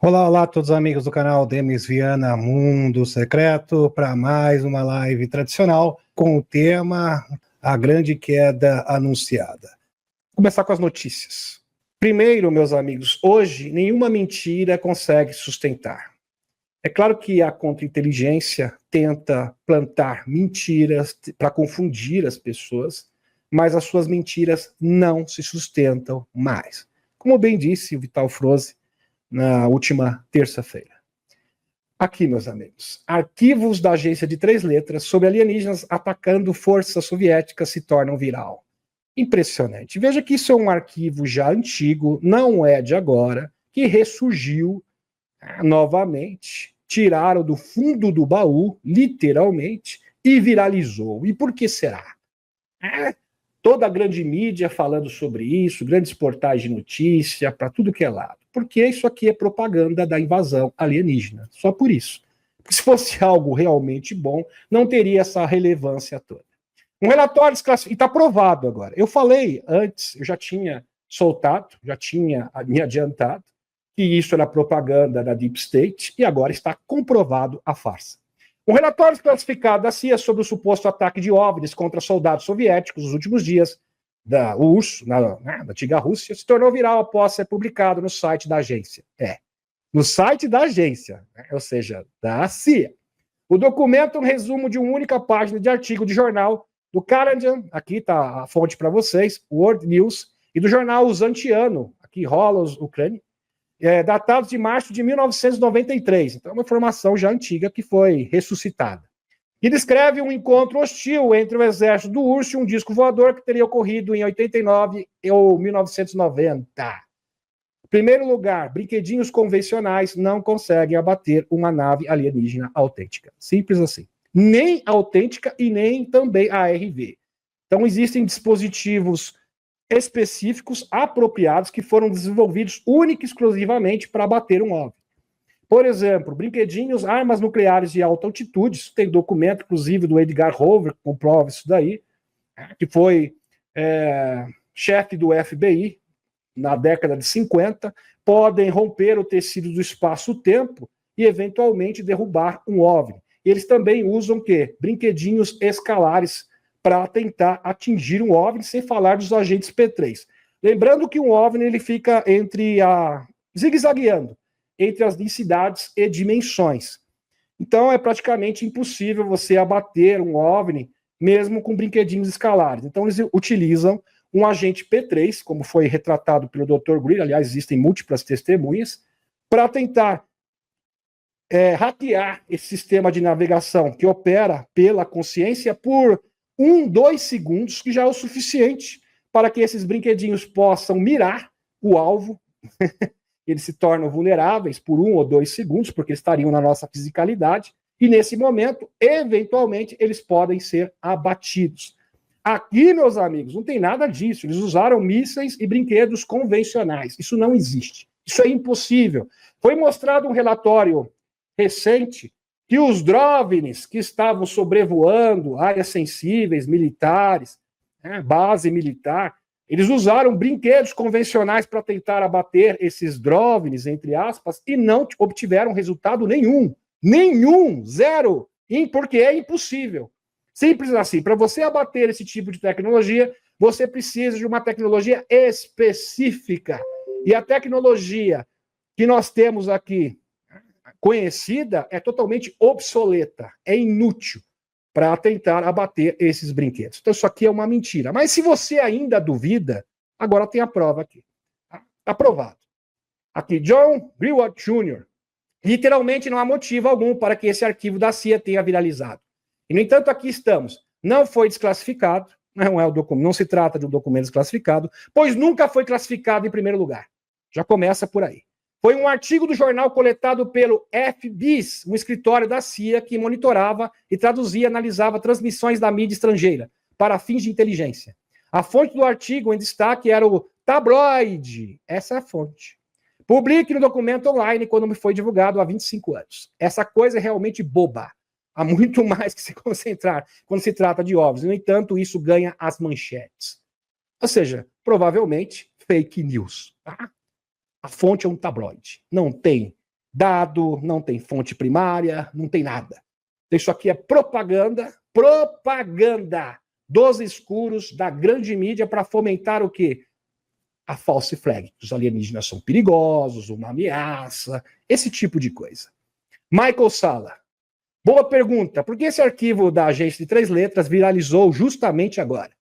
Olá, olá a todos os amigos do canal Demis Viana Mundo Secreto para mais uma live tradicional com o tema A Grande Queda Anunciada. Vou começar com as notícias. Primeiro, meus amigos, hoje nenhuma mentira consegue sustentar. É claro que a contra-inteligência tenta plantar mentiras para confundir as pessoas, mas as suas mentiras não se sustentam mais. Como bem disse o Vital Froze na última terça-feira. Aqui, meus amigos, arquivos da agência de 3 letras sobre alienígenas atacando forças soviéticas se tornam viral. Impressionante. Veja que isso é um arquivo já antigo, não é de agora, que ressurgiu novamente, tiraram do fundo do baú, literalmente, e viralizou. E por que será? Toda a grande mídia falando sobre isso, grandes portais de notícia, para tudo que é lado. Porque isso aqui é propaganda da invasão alienígena. Só por isso. Porque se fosse algo realmente bom, não teria essa relevância toda. Um relatório desclassificado, e está provado agora. Eu falei antes, eu já tinha soltado, já tinha me adiantado, que isso era propaganda da Deep State, e agora está comprovado a farsa. Um relatório desclassificado da CIA sobre o suposto ataque de OVNIs contra soldados soviéticos nos últimos dias da URSS, na antiga Rússia, se tornou viral após ser publicado no site da agência. No site da agência, ou seja, da CIA. O documento é um resumo de uma única página de artigo de jornal do Karanjan, aqui está a fonte para vocês, World News, e do jornal Uzantiano, aqui Rolos, Ucrânia, datados de março de 1993. Então, é uma informação já antiga que foi ressuscitada. E descreve um encontro hostil entre o exército do URSS e um disco voador que teria ocorrido em 89 ou 1990. Em primeiro lugar, brinquedinhos convencionais não conseguem abater uma nave alienígena autêntica. Simples assim. Nem autêntica e nem também ARV. Então, existem dispositivos específicos, apropriados, que foram desenvolvidos única e exclusivamente para abater um OVNI. Por exemplo, brinquedinhos, armas nucleares de alta altitude, isso tem documento, inclusive, do Edgar Hoover, que comprova isso daí, que foi chefe do FBI na década de 50, podem romper o tecido do espaço-tempo e, eventualmente, derrubar um OVNI. Eles também usam o quê? Brinquedinhos escalares para tentar atingir um OVNI, sem falar dos agentes P3. Lembrando que um OVNI ele fica zigue-zagueando entre as densidades e dimensões. Então é praticamente impossível você abater um OVNI mesmo com brinquedinhos escalares. Então eles utilizam um agente P3, como foi retratado pelo Dr. Greer, aliás, existem múltiplas testemunhas, para tentar hackear esse sistema de navegação que opera pela consciência por 2 segundos, que já é o suficiente para que esses brinquedinhos possam mirar o alvo. Eles se tornam vulneráveis por 1 ou 2 segundos, porque estariam na nossa fisicalidade, e nesse momento, eventualmente, eles podem ser abatidos. Aqui, meus amigos, não tem nada disso. Eles usaram mísseis e brinquedos convencionais. Isso não existe. Isso é impossível. Foi mostrado um relatório recente que os DROVNIs que estavam sobrevoando áreas sensíveis, militares, base militar, eles usaram brinquedos convencionais para tentar abater esses DROVNIs, entre aspas, e não obtiveram resultado nenhum. Nenhum, zero, porque é impossível. Simples assim. Para você abater esse tipo de tecnologia, você precisa de uma tecnologia específica. E a tecnologia que nós temos aqui, conhecida, é totalmente obsoleta, é inútil para tentar abater esses brinquedos. Então isso aqui é uma mentira. Mas se você ainda duvida, agora tem a prova aqui. Aprovado. Aqui, John Greenwald Jr. Literalmente não há motivo algum para que esse arquivo da CIA tenha viralizado. E, no entanto, aqui estamos. Não foi desclassificado, não se trata de um documento desclassificado, pois nunca foi classificado em primeiro lugar. Já começa por aí. Foi um artigo do jornal coletado pelo FBIS, um escritório da CIA que monitorava e traduzia e analisava transmissões da mídia estrangeira para fins de inteligência. A fonte do artigo em destaque era o tabloide. Essa é a fonte. Publique no documento online quando me foi divulgado há 25 anos. Essa coisa é realmente boba. Há muito mais que se concentrar quando se trata de OVNIs. No entanto, isso ganha as manchetes. Ou seja, provavelmente fake news. Tá? A fonte é um tabloide. Não tem dado, não tem fonte primária, não tem nada. Isso aqui é propaganda dos escuros da grande mídia para fomentar o quê? A false flag. Os alienígenas são perigosos, uma ameaça, esse tipo de coisa. Michael Salla. Boa pergunta. Por que esse arquivo da agência de 3 letras viralizou justamente agora?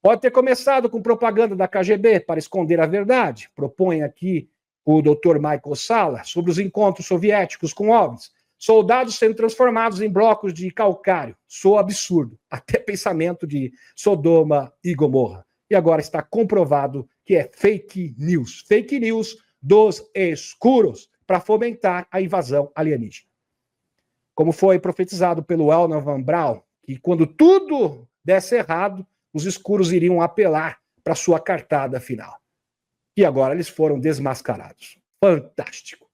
Pode ter começado com propaganda da KGB para esconder a verdade. Propõe aqui o Dr. Michael Salla sobre os encontros soviéticos com OVNIs. Soldados sendo transformados em blocos de calcário. Soa absurdo. Até pensamento de Sodoma e Gomorra. E agora está comprovado que é fake news. Fake news dos escuros para fomentar a invasão alienígena. Como foi profetizado pelo Elna Van Braun, que quando tudo desse errado, os escuros iriam apelar para sua cartada final. E agora eles foram desmascarados. Fantástico.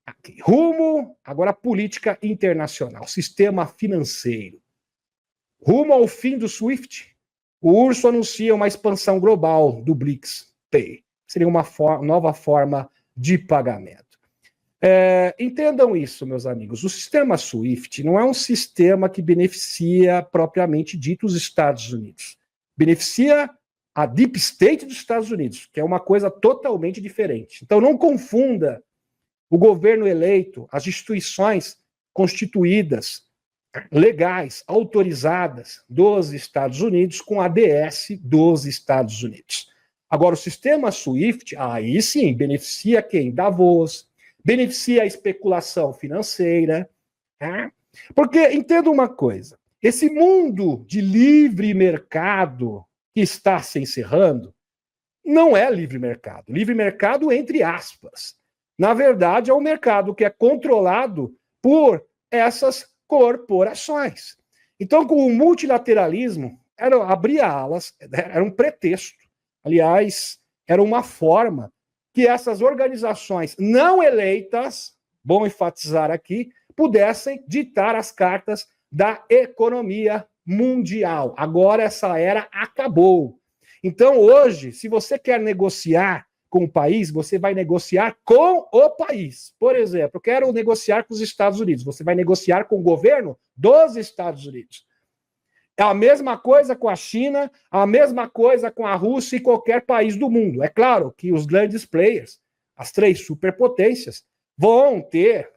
Aqui. Rumo, agora a política internacional, sistema financeiro. Rumo ao fim do SWIFT, o urso anuncia uma expansão global do BRICS-Pay. Seria uma nova forma de pagamento. Entendam isso, meus amigos. O sistema SWIFT não é um sistema que beneficia propriamente dito os Estados Unidos. Beneficia a Deep State dos Estados Unidos, que é uma coisa totalmente diferente. Então não confunda o governo eleito, as instituições constituídas, legais, autorizadas dos Estados Unidos com a DS dos Estados Unidos. Agora, o sistema SWIFT, aí sim, beneficia quem? Davos, beneficia a especulação financeira. Tá? Porque, entenda uma coisa, esse mundo de livre mercado que está se encerrando não é livre mercado. Livre mercado entre aspas. Na verdade, é um mercado que é controlado por essas corporações. Então, com o multilateralismo, abria alas, era um pretexto. Aliás, era uma forma que essas organizações não eleitas, bom enfatizar aqui, pudessem ditar as cartas da economia mundial. Agora essa era acabou. Então, hoje, se você quer negociar com o país, você vai negociar com o país. Por exemplo, eu quero negociar com os Estados Unidos. Você vai negociar com o governo dos Estados Unidos. É a mesma coisa com a China, a mesma coisa com a Rússia e qualquer país do mundo. É claro que os grandes players, as 3 superpotências, vão ter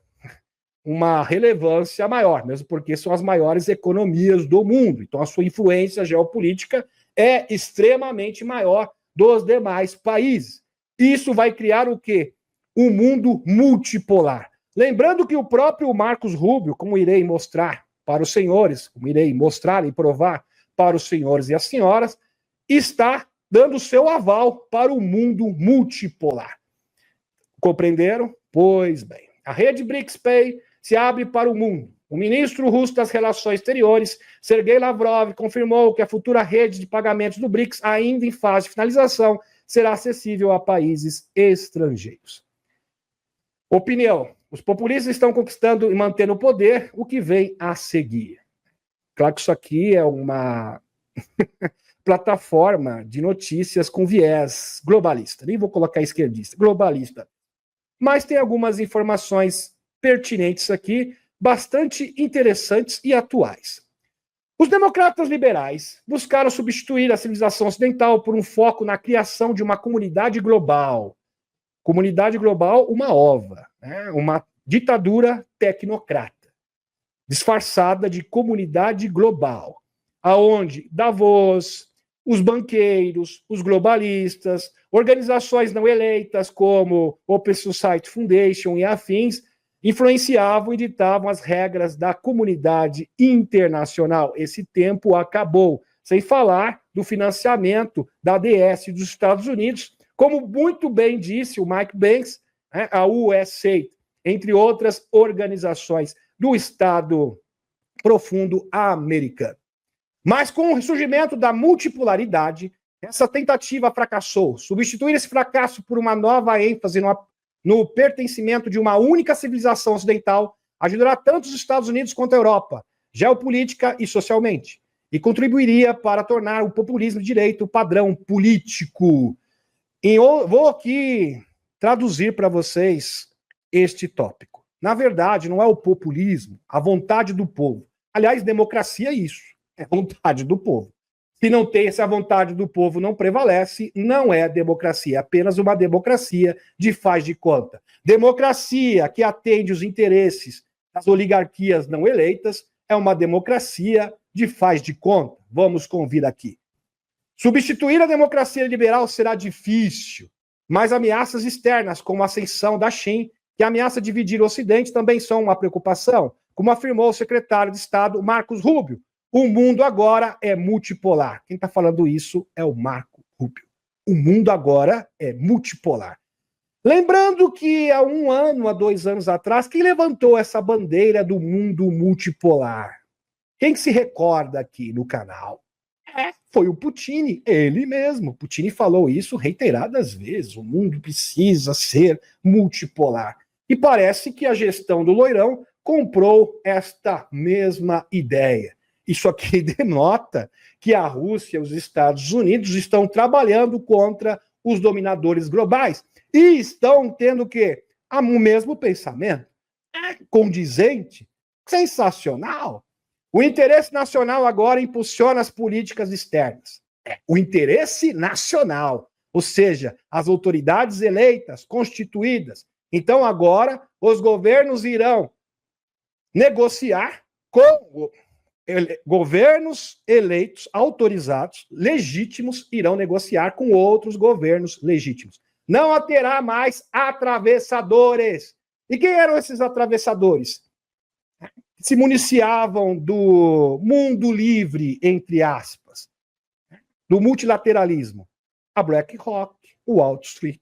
uma relevância maior, mesmo porque são as maiores economias do mundo. Então, a sua influência geopolítica é extremamente maior dos demais países. Isso vai criar o quê? Um mundo multipolar. Lembrando que o próprio Marcos Rubio, como irei mostrar para os senhores, como irei mostrar e provar para os senhores e as senhoras, está dando seu aval para o mundo multipolar. Compreenderam? Pois bem. A rede BRICS-Pay se abre para o mundo. O ministro russo das Relações Exteriores, Sergei Lavrov, confirmou que a futura rede de pagamentos do BRICS, ainda em fase de finalização, será acessível a países estrangeiros. Opinião. Os populistas estão conquistando e mantendo o poder, o que vem a seguir. Claro que isso aqui é uma plataforma de notícias com viés globalista. Nem vou colocar esquerdista, globalista. Mas tem algumas informações pertinentes aqui, bastante interessantes e atuais. Os democratas liberais buscaram substituir a civilização ocidental por um foco na criação de uma comunidade global. Comunidade global, uma ova, né? Uma ditadura tecnocrata, disfarçada de comunidade global, aonde Davos, os banqueiros, os globalistas, organizações não eleitas como Open Society Foundation e afins, influenciavam e ditavam as regras da comunidade internacional. Esse tempo acabou, sem falar do financiamento da DS dos Estados Unidos, como muito bem disse o Mike Banks, né, a USA, entre outras organizações do Estado profundo americano. Mas com o surgimento da multipolaridade, essa tentativa fracassou. Substituir esse fracasso por uma nova ênfase no pertencimento de uma única civilização ocidental ajudará tanto os Estados Unidos quanto a Europa, geopolítica e socialmente, e contribuiria para tornar o populismo de direita o padrão político. Vou aqui traduzir para vocês este tópico. Na verdade, não é o populismo, a vontade do povo. Aliás, democracia é isso, é vontade do povo. Se não tem essa vontade do povo, não prevalece, não é democracia, é apenas uma democracia de faz de conta. Democracia que atende os interesses das oligarquias não eleitas é uma democracia de faz de conta. Vamos convir aqui. Substituir a democracia liberal será difícil, mas ameaças externas, como a ascensão da China, que ameaça dividir o Ocidente, também são uma preocupação, como afirmou o secretário de Estado Marcos Rubio. O mundo agora é multipolar. Quem está falando isso é o Marco Rubio. O mundo agora é multipolar. Lembrando que há 1 ano, há 2 anos atrás, quem levantou essa bandeira do mundo multipolar? Quem se recorda aqui no canal? Foi o Putin, ele mesmo. Putin falou isso reiteradas vezes. O mundo precisa ser multipolar. E parece que a gestão do Loirão comprou esta mesma ideia. Isso aqui denota que a Rússia e os Estados Unidos estão trabalhando contra os dominadores globais e estão tendo o quê? O mesmo pensamento. Condizente, sensacional. O interesse nacional agora impulsiona as políticas externas. O interesse nacional, ou seja, as autoridades eleitas, constituídas. Então agora os governos irão negociar com governos eleitos, autorizados, legítimos, irão negociar com outros governos legítimos. Não haverá mais atravessadores. E quem eram esses atravessadores? Se municiavam do mundo livre, entre aspas, do multilateralismo. A BlackRock, o Wall Street.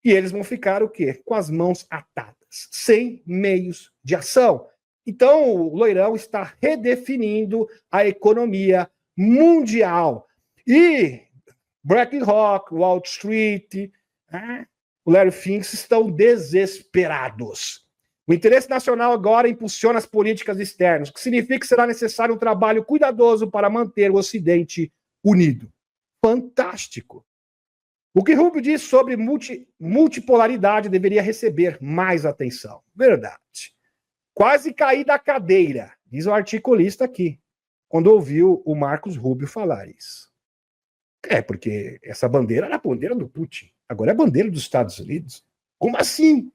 E eles vão ficar o quê? Com as mãos atadas, sem meios de ação. Então, o Loirão está redefinindo a economia mundial. E BlackRock, Wall Street, o Larry Fink estão desesperados. O interesse nacional agora impulsiona as políticas externas, o que significa que será necessário um trabalho cuidadoso para manter o Ocidente unido. Fantástico. O que Rubio diz sobre multipolaridade deveria receber mais atenção. Verdade. Quase caí da cadeira, diz o articulista aqui, quando ouviu o Marcos Rubio falar isso. Porque essa bandeira era a bandeira do Putin, agora é a bandeira dos Estados Unidos. Como assim?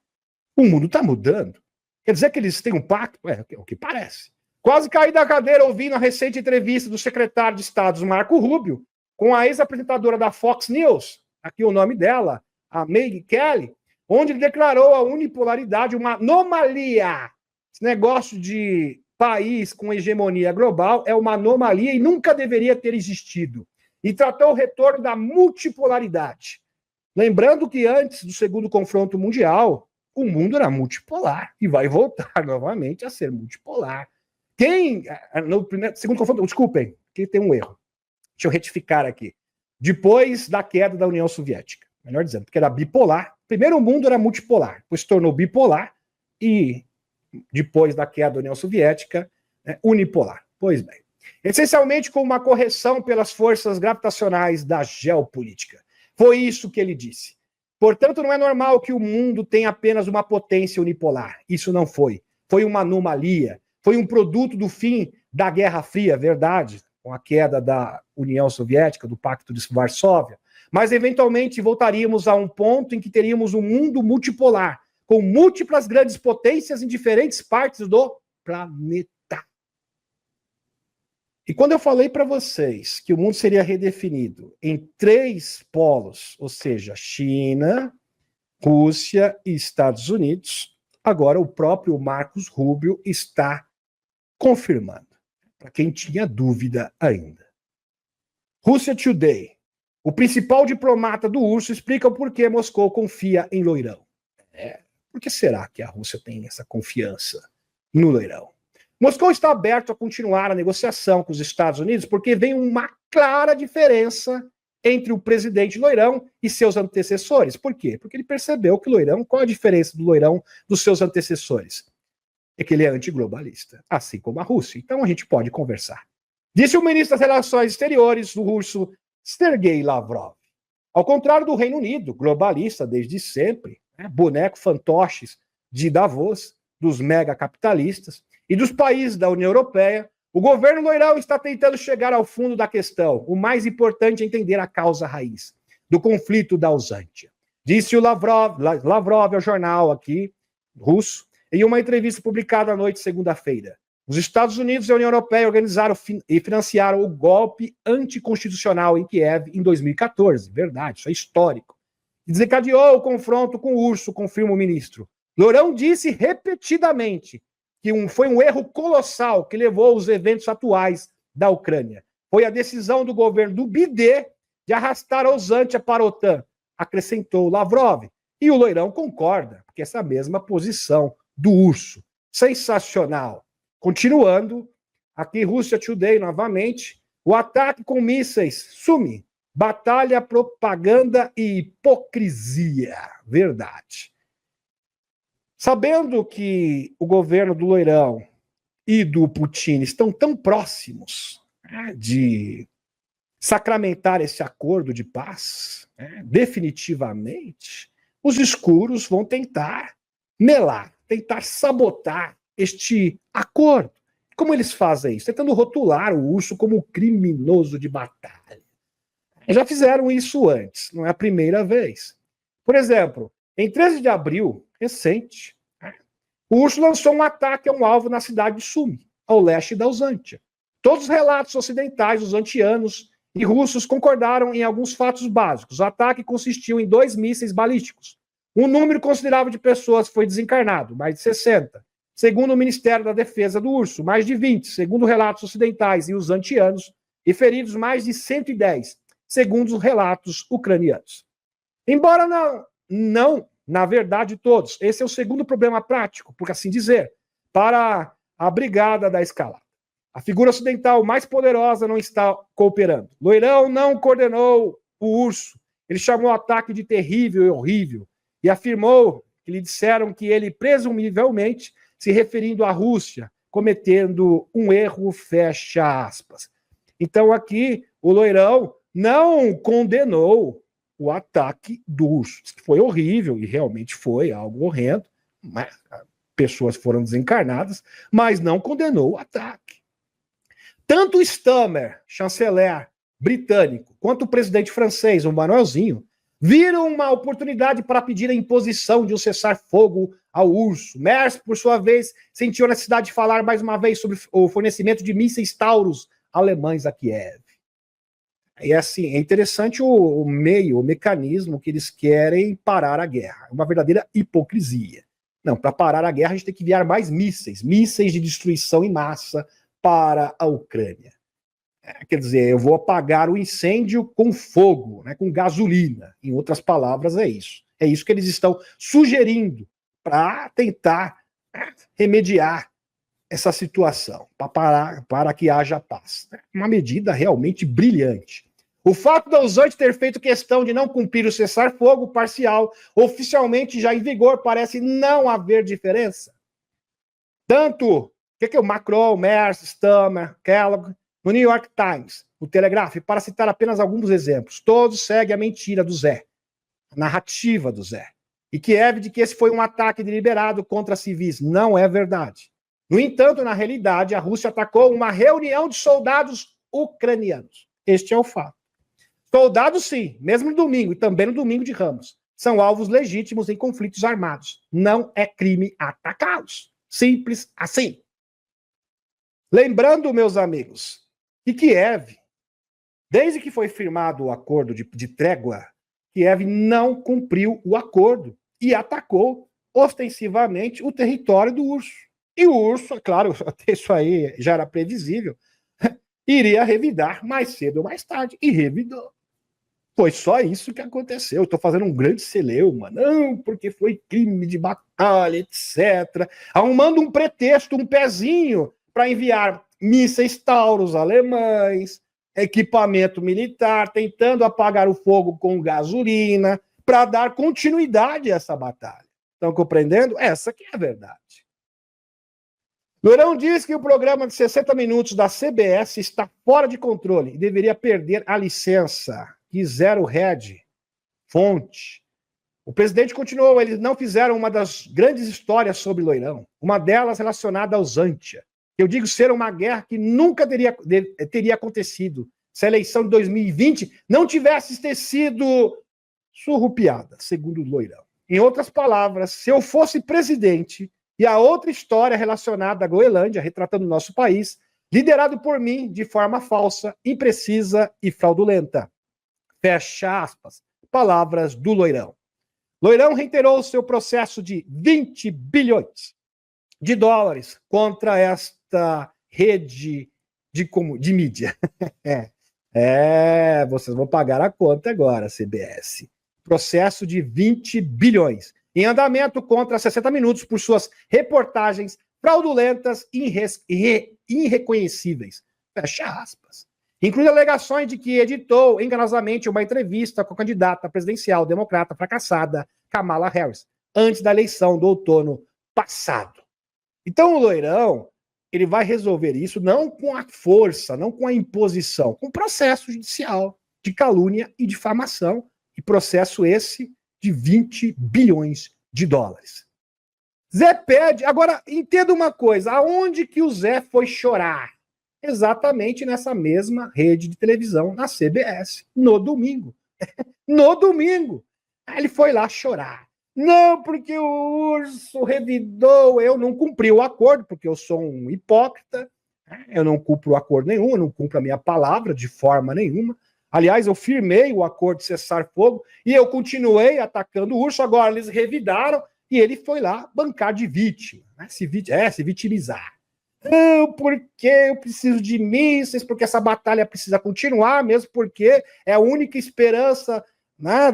O mundo está mudando. Quer dizer que eles têm um pacto? É o que parece. Quase caí da cadeira ouvindo a recente entrevista do secretário de Estado, Marco Rubio, com a ex-apresentadora da Fox News, aqui o nome dela, a Megyn Kelly, onde ele declarou a unipolaridade uma anomalia. Esse negócio de país com hegemonia global é uma anomalia e nunca deveria ter existido. E tratou o retorno da multipolaridade. Lembrando que antes do segundo confronto mundial, o mundo era multipolar e vai voltar novamente a ser multipolar. No segundo confronto, desculpem, que tem um erro. Deixa eu retificar aqui. Depois da queda da União Soviética, melhor dizendo, porque era bipolar. Primeiro o mundo era multipolar, depois se tornou bipolar e depois da queda da União Soviética, unipolar. Pois bem. Essencialmente com uma correção pelas forças gravitacionais da geopolítica. Foi isso que ele disse. Portanto, não é normal que o mundo tenha apenas uma potência unipolar. Isso não foi. Foi uma anomalia. Foi um produto do fim da Guerra Fria, verdade, com a queda da União Soviética, do Pacto de Varsóvia. Mas, eventualmente, voltaríamos a um ponto em que teríamos um mundo multipolar, com múltiplas grandes potências em diferentes partes do planeta. E quando eu falei para vocês que o mundo seria redefinido em 3 polos, ou seja, China, Rússia e Estados Unidos, agora o próprio Marcos Rubio está confirmando, para quem tinha dúvida ainda. Russia Today. O principal diplomata do urso explica o porquê Moscou confia em Loirão. Por que será que a Rússia tem essa confiança no Loirão? Moscou está aberto a continuar a negociação com os Estados Unidos porque vem uma clara diferença entre o presidente Loirão e seus antecessores. Por quê? Porque ele percebeu que Loirão, qual a diferença do Loirão dos seus antecessores? É que ele é antiglobalista, assim como a Rússia. Então a gente pode conversar. Disse o ministro das Relações Exteriores, o russo Sergei Lavrov. Ao contrário do Reino Unido, globalista desde sempre, boneco fantoches de Davos, dos megacapitalistas e dos países da União Europeia, o governo Loirão está tentando chegar ao fundo da questão. O mais importante é entender a causa raiz do conflito da Ausântia. Disse o Lavrov ao jornal aqui, russo, em uma entrevista publicada à noite de segunda-feira. Os Estados Unidos e a União Europeia organizaram e financiaram o golpe anticonstitucional em Kiev em 2014. Verdade, isso é histórico. Desencadeou o confronto com o urso, confirma o ministro. Loirão disse repetidamente que foi um erro colossal que levou aos eventos atuais da Ucrânia. Foi a decisão do governo do BID de arrastar a Ausântia para a OTAN, acrescentou Lavrov. E o Loirão concorda, porque essa mesma posição do urso. Sensacional. Continuando, aqui Russia Today novamente, o ataque com mísseis sume. Batalha, propaganda e hipocrisia. Verdade. Sabendo que o governo do Loirão e do Putin estão tão próximos, né, de sacramentar esse acordo de paz, né, definitivamente, os escuros vão tentar melar, tentar sabotar este acordo. Como eles fazem isso? Tentando rotular o urso como criminoso de batalha. Já fizeram isso antes, não é a primeira vez. Por exemplo, em 13 de abril, recente, o urso lançou um ataque a um alvo na cidade de Sumy, ao leste da Ausântia. Todos os relatos ocidentais, os antianos e russos concordaram em alguns fatos básicos. O ataque consistiu em 2 mísseis balísticos. Um número considerável de pessoas foi desencarnado, mais de 60. Segundo o Ministério da Defesa do Urso, mais de 20, segundo relatos ocidentais e os antianos, e feridos mais de 110, segundo os relatos ucranianos. Embora não, na verdade, todos. Esse é o segundo problema prático, por assim dizer, para a brigada da escalada. A figura ocidental mais poderosa não está cooperando. Loirão não coordenou o urso. Ele chamou o ataque de terrível e horrível e afirmou que lhe disseram que ele, presumivelmente, se referindo à Rússia, cometendo um erro, fecha aspas. Então aqui o Loirão não condenou o ataque do urso. Foi horrível, e realmente foi algo horrendo. Pessoas foram desencarnadas, mas não condenou o ataque. Tanto o Stammer, chanceler britânico, quanto o presidente francês, o Manuelzinho, viram uma oportunidade para pedir a imposição de um cessar-fogo ao urso. Merz, por sua vez, sentiu a necessidade de falar mais uma vez sobre o fornecimento de mísseis Taurus alemães a Kiev. E assim, é interessante o mecanismo que eles querem parar a guerra. É uma verdadeira hipocrisia. Não, para parar a guerra a gente tem que enviar mais mísseis de destruição em massa para a Ucrânia. Quer dizer, eu vou apagar o incêndio com fogo, né, com gasolina. Em outras palavras, é isso. É isso que eles estão sugerindo para tentar remediar essa situação, para que haja paz. Uma medida realmente brilhante. O fato da Ausântia ter feito questão de não cumprir o cessar-fogo parcial, oficialmente já em vigor, parece não haver diferença. Tanto o Macron, Merz, Stammer, Kellogg, no New York Times, no Telegraph, para citar apenas alguns exemplos, todos seguem a mentira do Zé, a narrativa do Zé. E Kiev de que esse foi um ataque deliberado contra civis. Não é verdade. No entanto, na realidade, a Rússia atacou uma reunião de soldados ucranianos. Este é o fato. Soldados, sim, mesmo no domingo e também no domingo de Ramos, são alvos legítimos em conflitos armados. Não é crime atacá-los. Simples assim. Lembrando, meus amigos, que Kiev, desde que foi firmado o acordo de trégua, Kiev não cumpriu o acordo e atacou ostensivamente o território do urso. E o urso, claro, isso aí já era previsível, iria revidar mais cedo ou mais tarde. E revidou. Foi só isso que aconteceu. Estou fazendo um grande celeuma. Não, porque foi crime de batalha, etc. Arrumando um pretexto, um pezinho, para enviar mísseis Taurus alemães, equipamento militar, tentando apagar o fogo com gasolina, para dar continuidade a essa batalha. Estão compreendendo? Essa que é a verdade. Loirão diz que o programa de 60 minutos da CBS está fora de controle e deveria perder a licença. E Zero Red, fonte, O presidente continuou, eles não fizeram uma das grandes histórias sobre Loirão, uma delas relacionada aos Antia. Eu digo ser uma guerra que nunca teria acontecido se a eleição de 2020 não tivesse sido surrupiada, segundo Loirão. Em outras palavras, se eu fosse presidente e a outra história relacionada à Groenlândia, retratando o nosso país, liderado por mim de forma falsa, imprecisa e fraudulenta. Fecha aspas. Palavras do Loirão. Loirão reiterou seu processo de 20 bilhões de dólares contra esta rede de mídia. Vocês vão pagar a conta agora, CBS. Processo de 20 bilhões. Em andamento contra 60 Minutos por suas reportagens fraudulentas e irreconhecíveis. Fecha aspas. Inclui alegações de que editou enganosamente uma entrevista com a candidata presidencial democrata fracassada, Kamala Harris, antes da eleição do outono passado. Então o Loirão, ele vai resolver isso não com a força, não com a imposição, com processo judicial de calúnia e difamação, e processo esse de 20 bilhões de dólares. Zé pede, agora entenda uma coisa, aonde que o Zé foi chorar? Exatamente nessa mesma rede de televisão, na CBS, no domingo. No domingo. Aí ele foi lá chorar. Não, porque o Urso revidou, eu não cumpri o acordo, porque eu sou um hipócrita, eu não cumpro acordo nenhum, eu não cumpro a minha palavra de forma nenhuma. Aliás, eu firmei o acordo de cessar-fogo e eu continuei atacando o Urso, agora eles revidaram e ele foi lá bancar de vítima, né? se vitimizar. Não, porque eu preciso de mísseis, porque essa batalha precisa continuar, mesmo porque é a única esperança, né,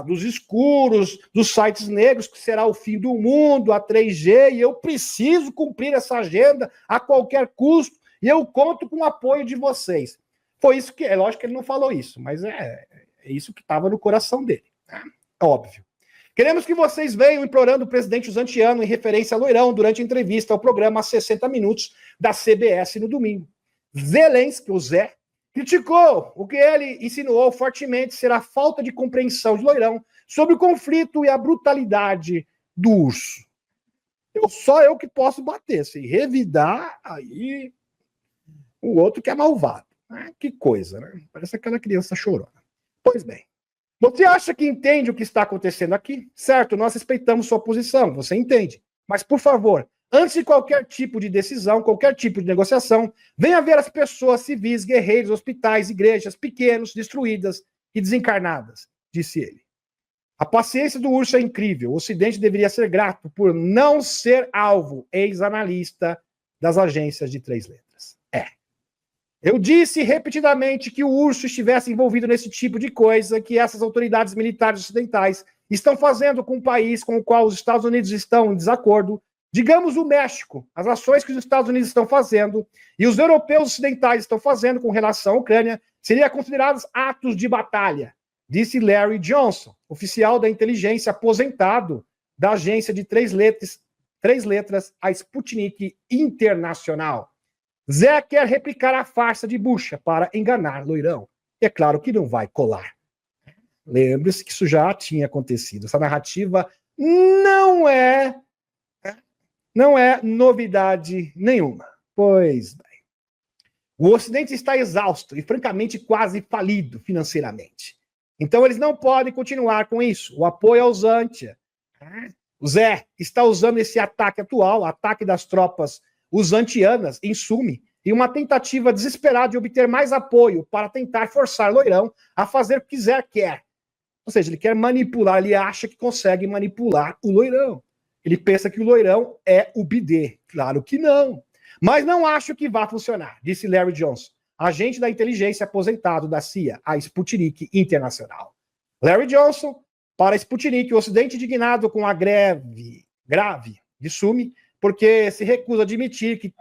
dos escuros, dos sites negros, que será o fim do mundo, a 3G, e eu preciso cumprir essa agenda a qualquer custo, e eu conto com o apoio de vocês. Foi isso que, é lógico que ele não falou isso, mas é isso que estava no coração dele, né? Óbvio. Queremos que vocês venham implorando o presidente Uzantiano em referência a Loirão durante a entrevista ao programa 60 Minutos da CBS no domingo. Zelensky, o Zé, criticou o que ele insinuou fortemente ser a falta de compreensão de Loirão sobre o conflito e a brutalidade do Urso. Só eu que posso bater. Se revidar, aí o outro que é malvado. Que coisa, né? Parece aquela criança chorona. Pois bem. Você acha que entende o que está acontecendo aqui? Certo, nós respeitamos sua posição, você entende. Mas, por favor, antes de qualquer tipo de decisão, qualquer tipo de negociação, venha ver as pessoas civis, guerreiros, hospitais, igrejas, pequenos, destruídas e desencarnadas, disse ele. A paciência do Urso é incrível. O Ocidente deveria ser grato por não ser alvo, ex-analista das agências de 3 letras. Eu disse repetidamente que o Urso estivesse envolvido nesse tipo de coisa que essas autoridades militares ocidentais estão fazendo com o país com o qual os Estados Unidos estão em desacordo, digamos o México, as ações que os Estados Unidos estão fazendo e os europeus ocidentais estão fazendo com relação à Ucrânia, seriam considerados atos de batalha, disse Larry Johnson, oficial da inteligência aposentado da agência de 3 letras, a Sputnik Internacional. Zé quer replicar a farsa de Bucha para enganar Loirão. É claro que não vai colar. Lembre-se que isso já tinha acontecido. Essa narrativa não é novidade nenhuma. Pois bem. O Ocidente está exausto e, francamente, quase falido financeiramente. Então, eles não podem continuar com isso. O apoio aos Antia. O Zé está usando esse ataque atual, ataque das tropas uzantianas, em Sumi, e uma tentativa desesperada de obter mais apoio para tentar forçar Loirão a fazer o que quer. Ou seja, ele quer manipular, ele acha que consegue manipular o Loirão. Ele pensa que o Loirão é o bidê. Claro que não. Mas não acho que vá funcionar, disse Larry Johnson, agente da inteligência aposentado da CIA, a Sputnik Internacional. Larry Johnson, para a Sputnik, o Ocidente indignado com a grave de Sumi, porque se recusa a admitir que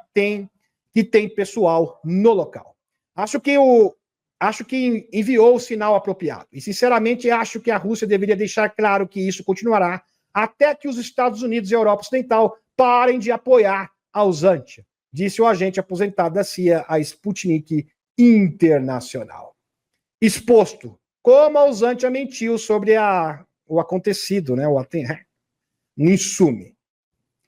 tem pessoal no local. Acho que enviou o sinal apropriado. E, sinceramente, acho que a Rússia deveria deixar claro que isso continuará até que os Estados Unidos e a Europa Ocidental parem de apoiar a Uzantia, disse o agente aposentado da CIA, a Sputnik Internacional. Exposto como a Uzantia mentiu sobre o acontecido, né? No Insumi.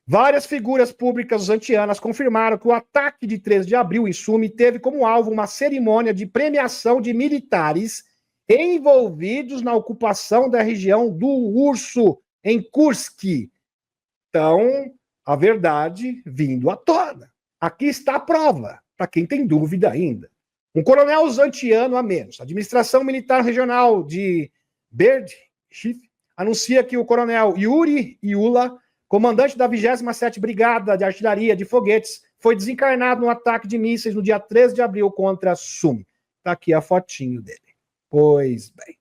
Várias figuras públicas uzantianas confirmaram que o ataque de 13 de abril em Sumi teve como alvo uma cerimônia de premiação de militares envolvidos na ocupação da região do Urso, em Kursk. Então, a verdade vindo à tona. Aqui está a prova, para quem tem dúvida ainda. Um coronel uzantiano a menos. A administração militar regional de Berdychiv anuncia que o coronel Yuri Iula, comandante da 27ª Brigada de Artilharia de Foguetes, foi desencarnado no ataque de mísseis no dia 13 de abril contra Sumi. Está aqui a fotinho dele. Pois bem.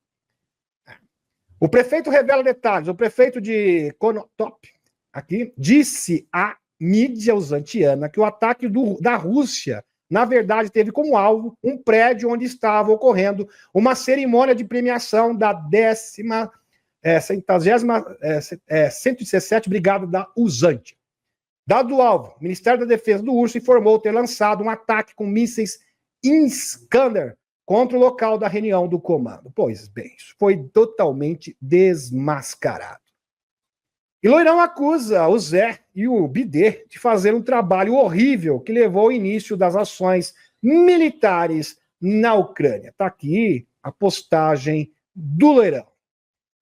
O prefeito revela detalhes. O prefeito de Konotop, aqui, disse à mídia uzantiana que o ataque da Rússia, na verdade, teve como alvo um prédio onde estava ocorrendo uma cerimônia de premiação da 117ª Brigada da Uzantia. Dado o alvo, o Ministério da Defesa do Urso informou ter lançado um ataque com mísseis Iskander contra o local da reunião do comando. Pois bem, isso foi totalmente desmascarado. E Loirão acusa o Zé e o Bidê de fazer um trabalho horrível que levou ao início das ações militares na Ucrânia. Está aqui a postagem do Loirão.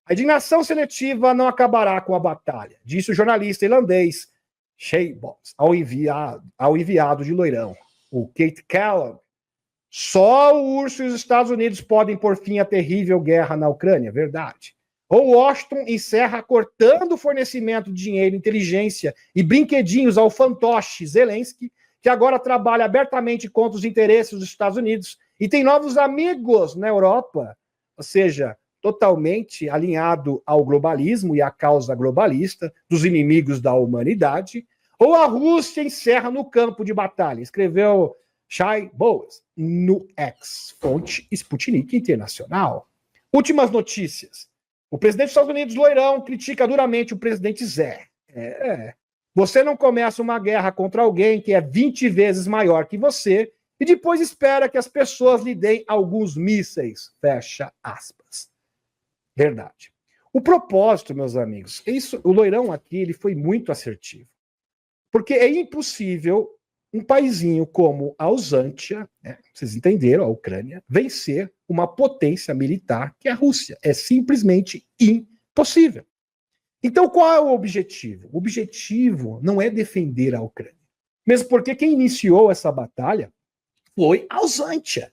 A indignação seletiva não acabará com a batalha, disse o jornalista irlandês Sheaboms ao enviado de Loirão, o Kate Kellogg. Só o Urso e os Estados Unidos podem pôr fim à terrível guerra na Ucrânia, verdade. Ou Washington encerra cortando o fornecimento de dinheiro, inteligência e brinquedinhos ao fantoche Zelensky, que agora trabalha abertamente contra os interesses dos Estados Unidos e tem novos amigos na Europa, ou seja, totalmente alinhado ao globalismo e à causa globalista dos inimigos da humanidade. Ou a Rússia encerra no campo de batalha, escreveu Shai Boas no X, fonte Sputnik Internacional. Últimas notícias. O presidente dos Estados Unidos, Loirão, critica duramente o presidente Zé. Você não começa uma guerra contra alguém que é 20 vezes maior que você e depois espera que as pessoas lhe deem alguns mísseis. Fecha aspas. Verdade. O propósito, meus amigos, o Loirão aqui ele foi muito assertivo. Porque é impossível um paizinho como a Uzantia, né, vocês entenderam, a Ucrânia, vencer uma potência militar que é a Rússia. É simplesmente impossível. Então, qual é o objetivo? O objetivo não é defender a Ucrânia. Mesmo porque quem iniciou essa batalha foi a Uzantia.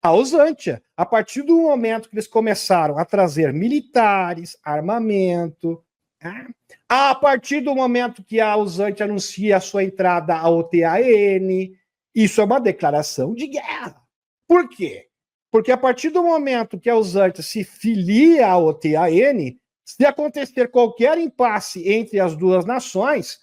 A Uzantia, a partir do momento que eles começaram a trazer militares, armamento, a partir do momento que a Uzantia anuncia a sua entrada à OTAN, isso é uma declaração de guerra. Por quê? Porque a partir do momento que a Uzantia se filia à OTAN, se acontecer qualquer impasse entre as duas nações,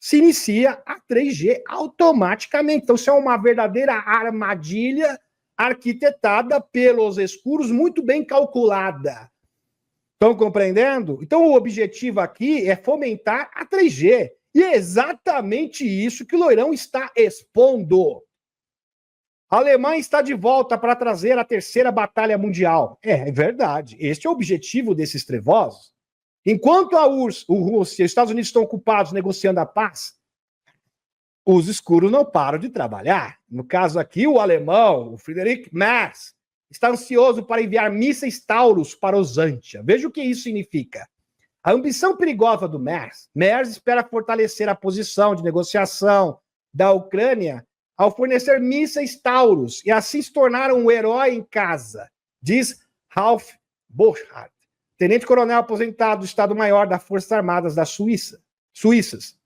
se inicia a 3G automaticamente. Então, isso é uma verdadeira armadilha arquitetada pelos escuros, muito bem calculada. Estão compreendendo? Então, o objetivo aqui é fomentar a 3G. E é exatamente isso que o Loirão está expondo. A Alemanha está de volta para trazer a terceira batalha mundial. É verdade. Este é o objetivo desses trevosos. Enquanto a Rússia e os Estados Unidos estão ocupados negociando a paz, os escuros não param de trabalhar. No caso aqui, o alemão, o Friedrich Merz, está ansioso para enviar mísseis Taurus para Uzantia. Veja o que isso significa. A ambição perigosa do Merz espera fortalecer a posição de negociação da Ucrânia ao fornecer mísseis Taurus e assim se tornar um herói em casa, diz Ralf Borchardt, tenente-coronel aposentado do Estado-Maior das Forças Armadas das Suíças.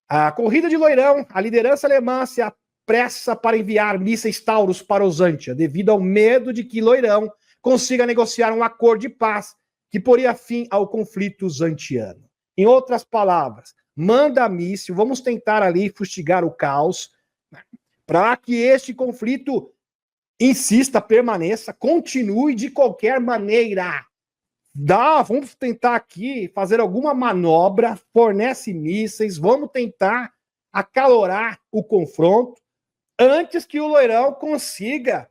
A corrida de Loirão, a liderança alemã se apressa para enviar mísseis Taurus para Uzantia, devido ao medo de que Loirão consiga negociar um acordo de paz que poria fim ao conflito uzantiano. Em outras palavras, manda míssil, vamos tentar ali fustigar o caos, para que este conflito insista, permaneça, continue de qualquer maneira. Vamos tentar aqui fazer alguma manobra, fornece mísseis, vamos tentar acalorar o confronto antes que o Loirão consiga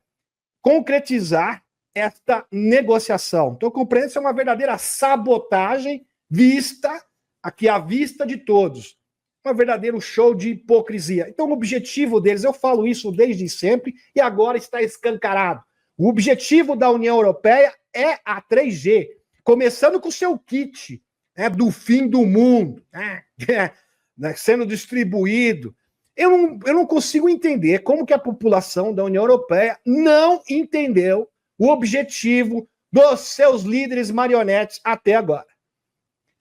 concretizar esta negociação. Então, compreendo que isso é uma verdadeira sabotagem vista aqui à vista de todos. Um verdadeiro show de hipocrisia. Então, o objetivo deles, eu falo isso desde sempre e agora está escancarado. O objetivo da União Europeia é a 3G, começando com o seu kit do fim do mundo, sendo distribuído. Eu não consigo entender como que a população da União Europeia não entendeu o objetivo dos seus líderes marionetes até agora.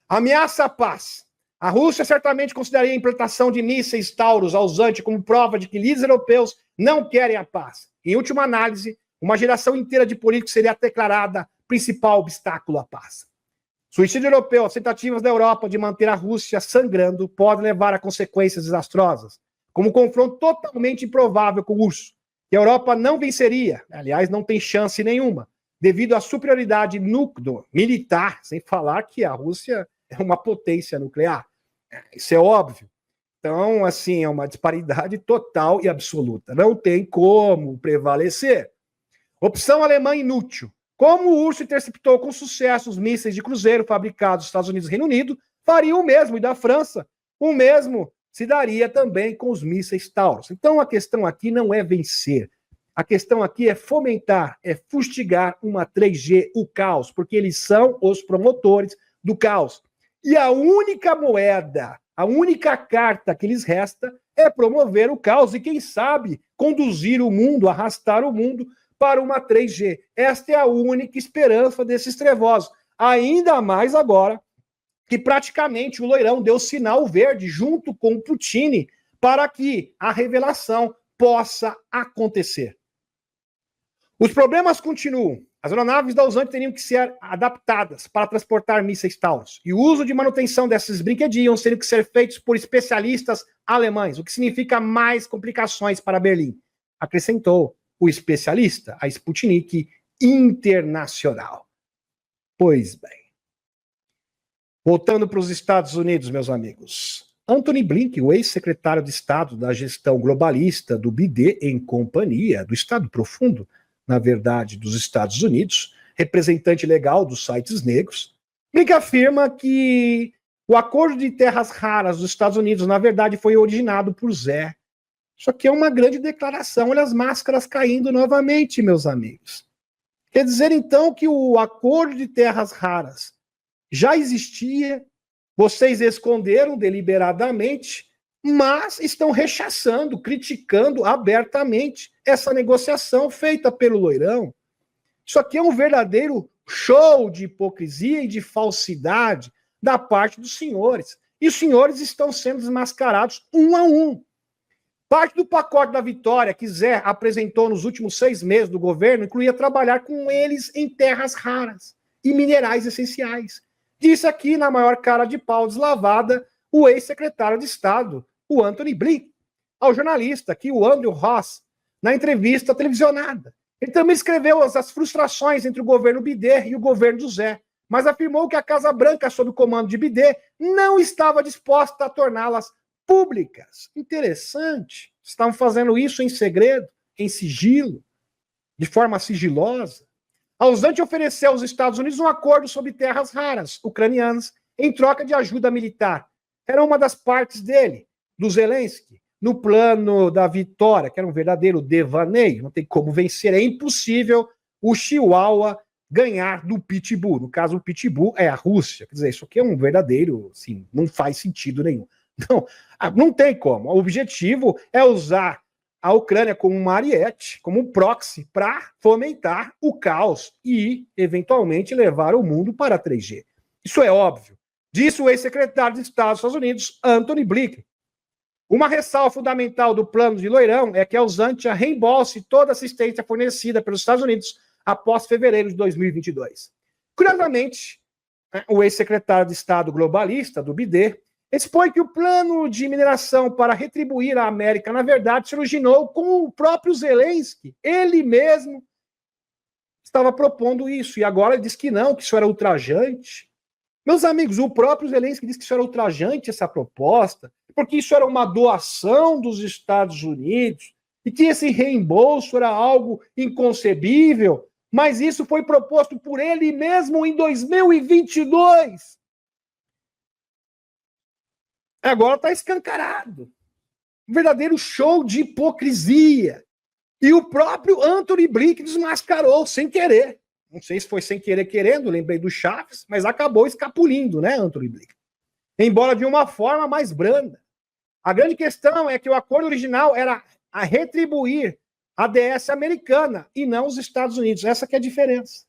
Ameaça à paz. A Rússia certamente consideraria a implantação de mísseis Taurus aos Anti como prova de que líderes europeus não querem a paz. Em última análise, uma geração inteira de políticos seria declarada principal obstáculo à paz. Suicídio europeu, as tentativas da Europa de manter a Rússia sangrando podem levar a consequências desastrosas, como um confronto totalmente improvável com o urso, que a Europa não venceria, aliás, não tem chance nenhuma, devido à superioridade militar, sem falar que a Rússia é uma potência nuclear. Isso é óbvio. Então, assim, é uma disparidade total e absoluta. Não tem como prevalecer. Opção alemã inútil. Como o urso interceptou com sucesso os mísseis de cruzeiro fabricados nos Estados Unidos e Reino Unido, faria o mesmo, e da França, o mesmo se daria também com os mísseis Taurus. Então, a questão aqui não é vencer. A questão aqui é fomentar, é fustigar uma 3G, o caos, porque eles são os promotores do caos. E a única moeda, a única carta que lhes resta é promover o caos e, quem sabe, conduzir o mundo, arrastar o mundo para uma 3G. Esta é a única esperança desses trevosos. Ainda mais agora que praticamente o Loirão deu sinal verde junto com o Putin para que a revelação possa acontecer. Os problemas continuam. As aeronaves da Usan teriam que ser adaptadas para transportar mísseis Taurus. E o uso de manutenção desses brinquedinhos teriam que ser feitos por especialistas alemães, o que significa mais complicações para Berlim. Acrescentou o especialista, a Sputnik Internacional. Pois bem. Voltando para os Estados Unidos, meus amigos. Antony Blinken, o ex-secretário de Estado da gestão globalista do BD em companhia do Estado Profundo, na verdade, dos Estados Unidos, representante legal dos sites negros, Blinken afirma que o acordo de terras raras dos Estados Unidos, na verdade, foi originado por Zé. Isso aqui é uma grande declaração. Olha as máscaras caindo novamente, meus amigos. Quer dizer, então, que o acordo de terras raras já existia, vocês esconderam deliberadamente, mas estão rechaçando, criticando abertamente essa negociação feita pelo Loirão. Isso aqui é um verdadeiro show de hipocrisia e de falsidade da parte dos senhores. E os senhores estão sendo desmascarados um a um. Parte do pacote da vitória que Zé apresentou nos últimos 6 meses do governo incluía trabalhar com eles em terras raras e minerais essenciais. Disse aqui, na maior cara de pau deslavada, o ex-secretário de Estado, o Antony Blinken, ao jornalista aqui, o Andrew Ross, na entrevista televisionada. Ele também escreveu as frustrações entre o governo Bidê e o governo do Zé, mas afirmou que a Casa Branca, sob o comando de Bidê, não estava disposta a torná-las públicas. Interessante. Estavam fazendo isso em segredo, em sigilo, de forma sigilosa. A Usante ofereceu aos Estados Unidos um acordo sobre terras raras ucranianas em troca de ajuda militar. Era uma das partes dele, do Zelensky, no plano da vitória, que era um verdadeiro devaneio. Não tem como vencer, é impossível o Chihuahua ganhar do Pitbull. No caso, o Pitbull é a Rússia. Quer dizer, isso aqui é um verdadeiro, assim, não faz sentido nenhum. Não tem como. O objetivo é usar a Ucrânia como uma ariete, como um proxy, para fomentar o caos e, eventualmente, levar o mundo para a 3G. Isso é óbvio. Disse o ex-secretário de Estado dos Estados Unidos, Antony Blinken. Uma ressalva fundamental do plano de Loirão é que a Usantia reembolse toda a assistência fornecida pelos Estados Unidos após fevereiro de 2022. Curiosamente, o ex-secretário de Estado globalista do BD expõe que o plano de mineração para retribuir a América, na verdade, se originou com o próprio Zelensky. Ele mesmo estava propondo isso. E agora ele diz que não, que isso era ultrajante. Meus amigos, o próprio Zelensky disse que isso era ultrajante, essa proposta, porque isso era uma doação dos Estados Unidos e que esse reembolso era algo inconcebível Mas isso foi proposto por ele mesmo em 2022. Agora está escancarado. Um verdadeiro show de hipocrisia. E o próprio Anthony Blinken desmascarou sem querer. Não sei se foi sem querer querendo, lembrei do Chaves, mas acabou escapulindo, né, Anthony Blinken? Embora de uma forma mais branda. A grande questão é que o acordo original era a retribuir a ADS americana e não os Estados Unidos. Essa que é a diferença.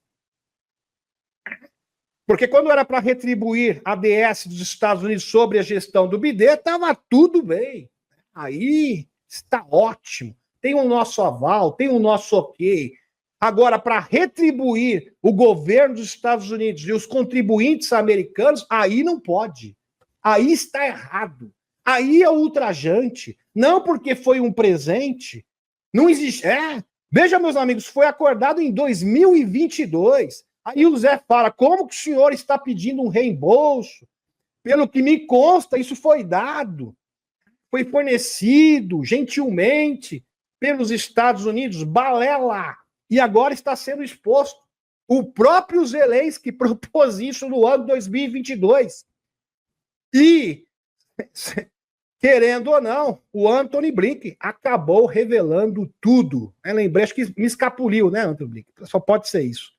Porque quando era para retribuir a ADS dos Estados Unidos sobre a gestão do BID, estava tudo bem. Aí está ótimo. Tem o nosso aval, tem o nosso ok. Agora, para retribuir o governo dos Estados Unidos e os contribuintes americanos, aí não pode. Aí está errado. Aí é ultrajante. Não porque foi um presente. Não existe. Veja, meus amigos, foi acordado em 2022. Aí o Zé fala, como que o senhor está pedindo um reembolso? Pelo que me consta, isso foi dado. Foi fornecido gentilmente pelos Estados Unidos, balela, e agora está sendo exposto. O próprio Zelensky propôs isso no ano 2022. E, querendo ou não, o Anthony Blinken acabou revelando tudo. Lembrei, acho que me escapuliu, né, Anthony Blinken? Só pode ser isso.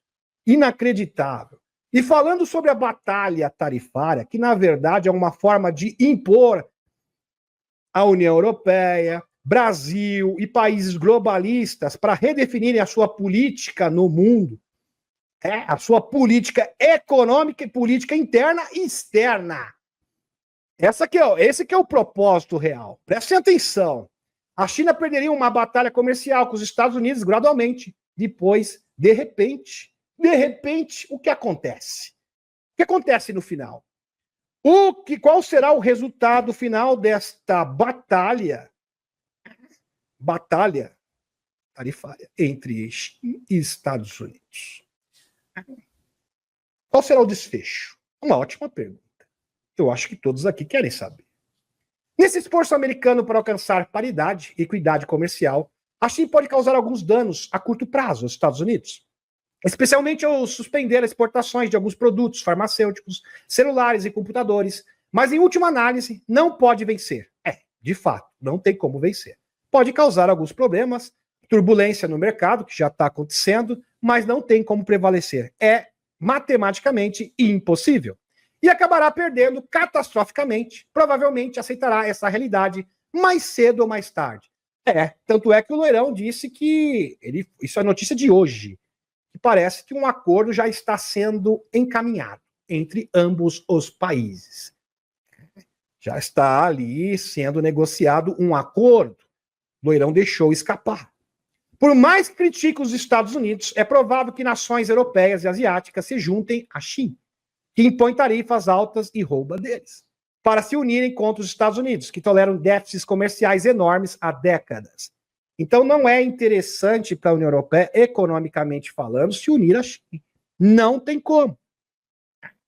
Inacreditável. E falando sobre a batalha tarifária, que na verdade é uma forma de impor a União Europeia, Brasil e países globalistas para redefinirem a sua política no mundo, a sua política econômica e política interna e externa. Esse que é o propósito real. Prestem atenção. A China perderia uma batalha comercial com os Estados Unidos gradualmente. Depois, de repente, o que acontece? O que acontece no final? Qual será o resultado final desta batalha tarifária entre China e Estados Unidos? Qual será o desfecho? Uma ótima pergunta. Eu acho que todos aqui querem saber. Nesse esforço americano para alcançar paridade e equidade comercial, a China pode causar alguns danos a curto prazo aos Estados Unidos, especialmente ao suspender as exportações de alguns produtos farmacêuticos, celulares e computadores, mas em última análise não pode vencer. De fato, não tem como vencer. Pode causar alguns problemas, turbulência no mercado, que já está acontecendo, mas não tem como prevalecer. É matematicamente impossível. E acabará perdendo catastroficamente, provavelmente aceitará essa realidade mais cedo ou mais tarde. Tanto é que o Loirão disse que, isso é notícia de hoje, que parece que um acordo já está sendo encaminhado entre ambos os países. Já está ali sendo negociado um acordo. Loirão deixou escapar. Por mais que critique os Estados Unidos, é provável que nações europeias e asiáticas se juntem à China, que impõe tarifas altas e rouba deles, para se unirem contra os Estados Unidos, que toleram déficits comerciais enormes há décadas. Então não é interessante para a União Europeia, economicamente falando, se unir à China. Não tem como.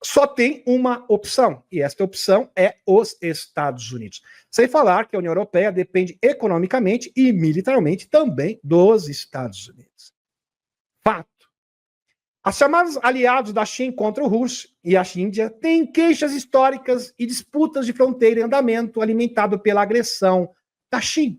Só tem uma opção, e esta opção é os Estados Unidos. Sem falar que a União Europeia depende economicamente e militarmente também dos Estados Unidos. Fato. As chamadas aliados da China contra a Rússia e a Índia têm queixas históricas e disputas de fronteira em andamento alimentado pela agressão da China.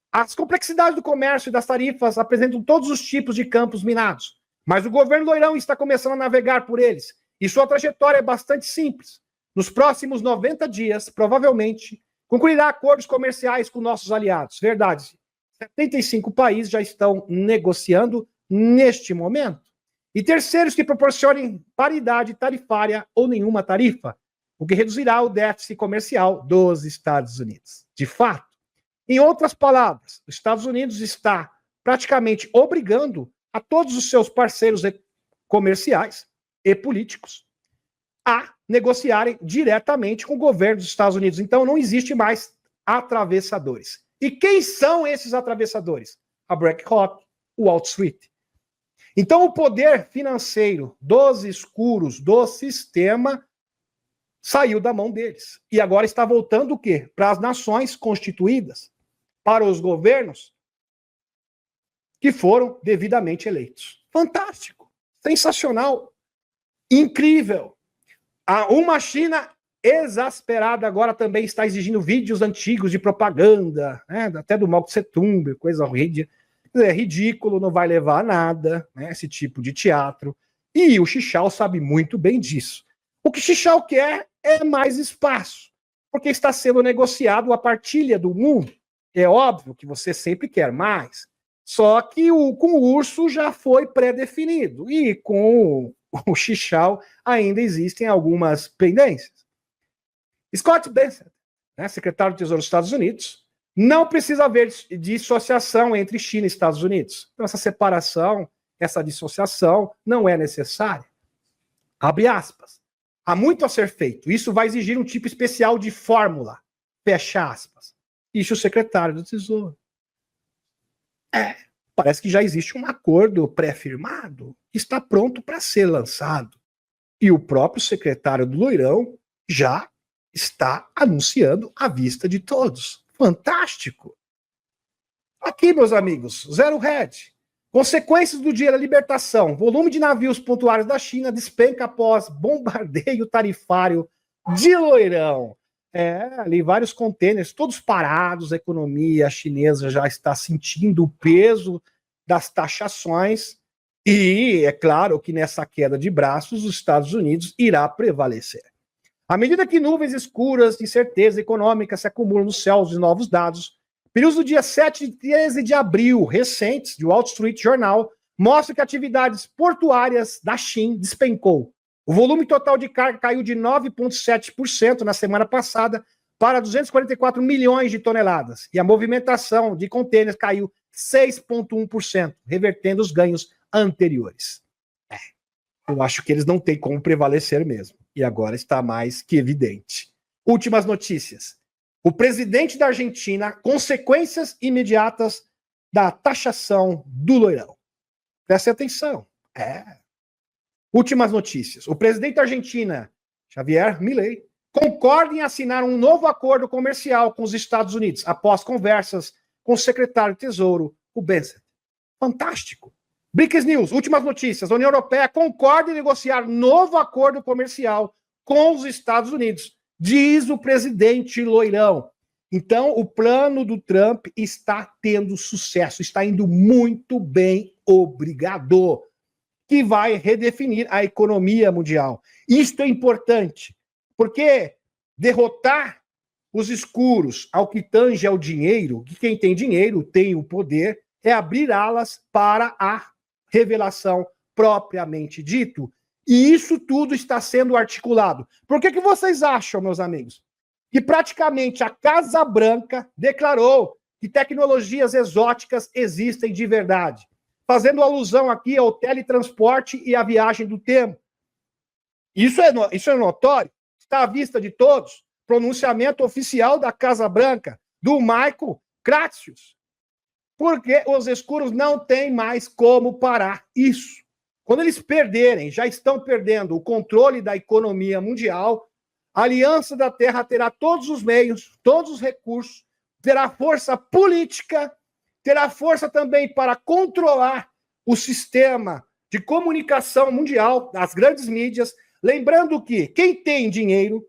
As complexidades do comércio e das tarifas apresentam todos os tipos de campos minados, mas o governo Loirão está começando a navegar por eles, e sua trajetória é bastante simples. Nos próximos 90 dias, provavelmente, concluirá acordos comerciais com nossos aliados. Verdade, 75 países já estão negociando neste momento. E terceiros que proporcionem paridade tarifária ou nenhuma tarifa, o que reduzirá o déficit comercial dos Estados Unidos. De fato, em outras palavras, os Estados Unidos está praticamente obrigando a todos os seus parceiros comerciais e políticos a negociarem diretamente com o governo dos Estados Unidos. Então não existe mais atravessadores. E quem são esses atravessadores? A BlackRock, o Wall Street. Então o poder financeiro dos escuros do sistema saiu da mão deles. E agora está voltando o quê? Para as nações constituídas, para os governos que foram devidamente eleitos. Fantástico, sensacional, incrível. Uma China exasperada agora também está exigindo vídeos antigos de propaganda, né, até do Mao Tse Tung, coisa horrível. É ridículo, não vai levar a nada, né, esse tipo de teatro. E o Xichao sabe muito bem disso. O que Xichao quer é mais espaço, porque está sendo negociado a partilha do mundo. É óbvio que você sempre quer mais, só que com o urso já foi pré-definido, e com o Xichao ainda existem algumas pendências. Scott Bessent, né, secretário do Tesouro dos Estados Unidos, não precisa haver dissociação entre China e Estados Unidos. Então, essa separação, essa dissociação não é necessária. Abre aspas. Há muito a ser feito. Isso vai exigir um tipo especial de fórmula. Fecha aspas. Isso o secretário do Tesouro. Parece que já existe um acordo pré-firmado que está pronto para ser lançado. E o próprio secretário do Loirão já está anunciando à vista de todos. Fantástico! Aqui, meus amigos, Zero Red. Consequências do dia da libertação. Volume de navios pontuários da China despenca após bombardeio tarifário de Loirão. Ali vários contêineres, todos parados, a economia chinesa já está sentindo o peso das taxações e é claro que nessa queda de braços os Estados Unidos irá prevalecer. À medida que nuvens escuras de incerteza econômica se acumulam nos céus de novos dados, períodos do dia 7 e 13 de abril, recentes, de Wall Street Journal, mostram que atividades portuárias da China despencou. O volume total de carga caiu de 9,7% na semana passada para 244 milhões de toneladas. E a movimentação de contêineres caiu 6,1%, revertendo os ganhos anteriores. Eu acho que eles não têm como prevalecer mesmo. E agora está mais que evidente. Últimas notícias. O presidente da Argentina, consequências imediatas da taxação do Loirão. Preste atenção. Últimas notícias. O presidente da Argentina, Javier Milei, concorda em assinar um novo acordo comercial com os Estados Unidos, após conversas com o secretário de Tesouro, o Bessent. Fantástico. BRICS News, últimas notícias. A União Europeia concorda em negociar novo acordo comercial com os Estados Unidos, diz o presidente Loirão. Então, o plano do Trump está tendo sucesso, está indo muito bem, obrigado, que vai redefinir a economia mundial. Isto é importante, porque derrotar os escuros ao que tange ao dinheiro, que quem tem dinheiro tem o poder, é abrir alas para a revelação propriamente dito. E isso tudo está sendo articulado. Por que vocês acham, meus amigos, que praticamente a Casa Branca declarou que tecnologias exóticas existem de verdade? Fazendo alusão aqui ao teletransporte e à viagem do tempo. Isso é notório, está à vista de todos. Pronunciamento oficial da Casa Branca, do Michael Kratzius. Porque os escuros não têm mais como parar isso. Quando eles perderem, já estão perdendo o controle da economia mundial, a Aliança da Terra terá todos os meios, todos os recursos, terá força política, terá força também para controlar o sistema de comunicação mundial, das grandes mídias, lembrando que quem tem dinheiro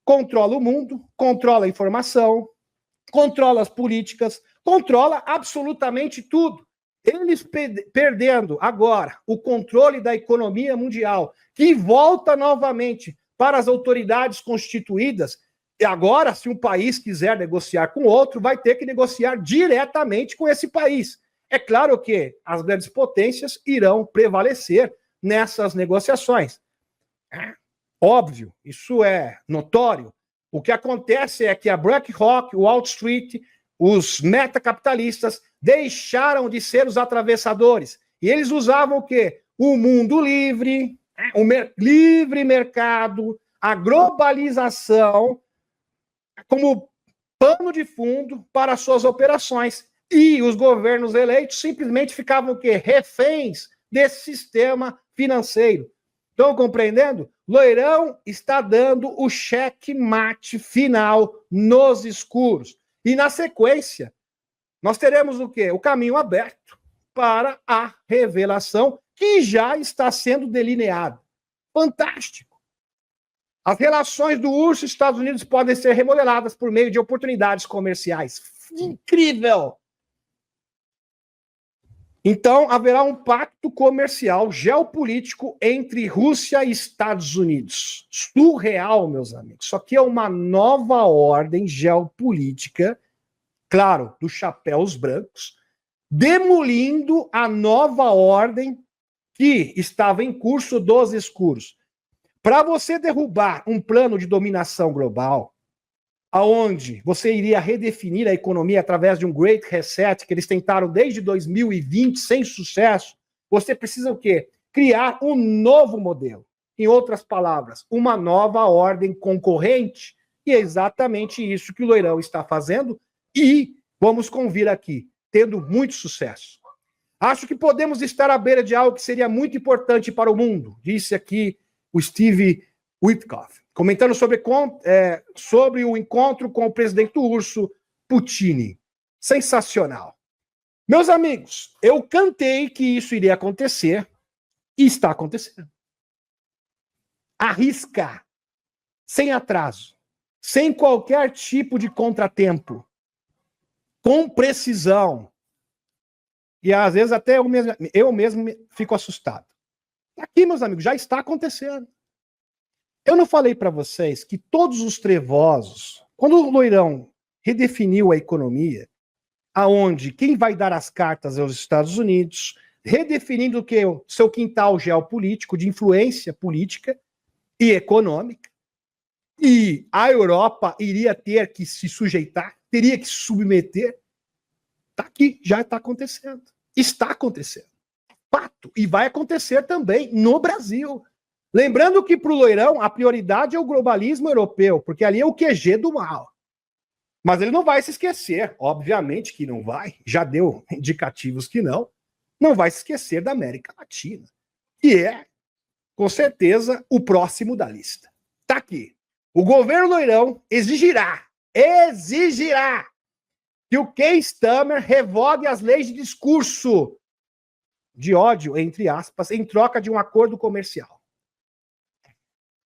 controla o mundo, controla a informação, controla as políticas, controla absolutamente tudo. Eles perdendo agora o controle da economia mundial, que volta novamente para as autoridades constituídas, e agora, se um país quiser negociar com outro, vai ter que negociar diretamente com esse país. É claro que as grandes potências irão prevalecer nessas negociações. Óbvio, isso é notório. O que acontece é que a BlackRock, o Wall Street, os metacapitalistas deixaram de ser os atravessadores. E eles usavam o quê? O mundo livre, o livre mercado, a globalização como pano de fundo para suas operações. E os governos eleitos simplesmente ficavam o quê? Reféns desse sistema financeiro. Estão compreendendo? Loirão está dando o checkmate final nos escuros. E na sequência, nós teremos o quê? O caminho aberto para a revelação que já está sendo delineada. Fantástico! As relações do URSS e Estados Unidos podem ser remodeladas por meio de oportunidades comerciais. Incrível! Então, haverá um pacto comercial geopolítico entre Rússia e Estados Unidos. Surreal, meus amigos. Isso aqui é uma nova ordem geopolítica, claro, dos chapéus brancos, demolindo a nova ordem que estava em curso dos escuros. Para você derrubar um plano de dominação global, aonde você iria redefinir a economia através de um Great Reset, que eles tentaram desde 2020 sem sucesso, você precisa o quê? Criar um novo modelo. Em outras palavras, uma nova ordem concorrente. E é exatamente isso que o Loirão está fazendo e vamos convir aqui, tendo muito sucesso. Acho que podemos estar à beira de algo que seria muito importante para o mundo, disse aqui o Steve Witkoff, comentando sobre o encontro com o presidente do URSS, Putin. Sensacional. Meus amigos, eu cantei que isso iria acontecer e está acontecendo. Arrisca, sem atraso, sem qualquer tipo de contratempo, com precisão. E às vezes até eu mesmo fico assustado. Aqui, meus amigos, já está acontecendo. Eu não falei para vocês que todos os trevosos, quando o Loirão redefiniu a economia, aonde quem vai dar as cartas é os Estados Unidos, redefinindo o que o seu quintal geopolítico de influência política e econômica, e a Europa iria ter que se sujeitar, teria que se submeter, está aqui, já está acontecendo. Está acontecendo. Fato. E vai acontecer também no Brasil. Lembrando que para o Loirão a prioridade é o globalismo europeu, porque ali é o QG do mal. Mas ele não vai se esquecer, obviamente que não vai, já deu indicativos que não vai se esquecer da América Latina, que é, com certeza, o próximo da lista. Está aqui. O governo Loirão exigirá que o Keir Starmer revogue as leis de discurso de ódio, entre aspas, em troca de um acordo comercial.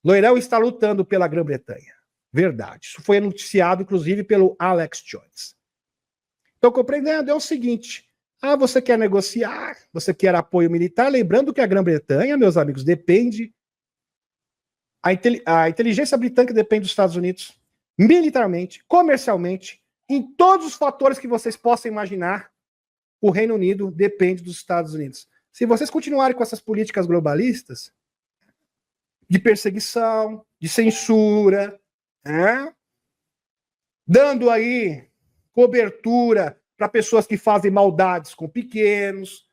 Loirão está lutando pela Grã-Bretanha. Verdade. Isso foi anunciado, inclusive, pelo Alex Jones. Então, compreendendo, é o seguinte. Você quer negociar, você quer apoio militar, lembrando que a Grã-Bretanha, meus amigos, depende... A inteligência britânica depende dos Estados Unidos, militarmente, comercialmente, em todos os fatores que vocês possam imaginar, o Reino Unido depende dos Estados Unidos. Se vocês continuarem com essas políticas globalistas, de perseguição, de censura, dando aí cobertura para pessoas que fazem maldades com pequenos,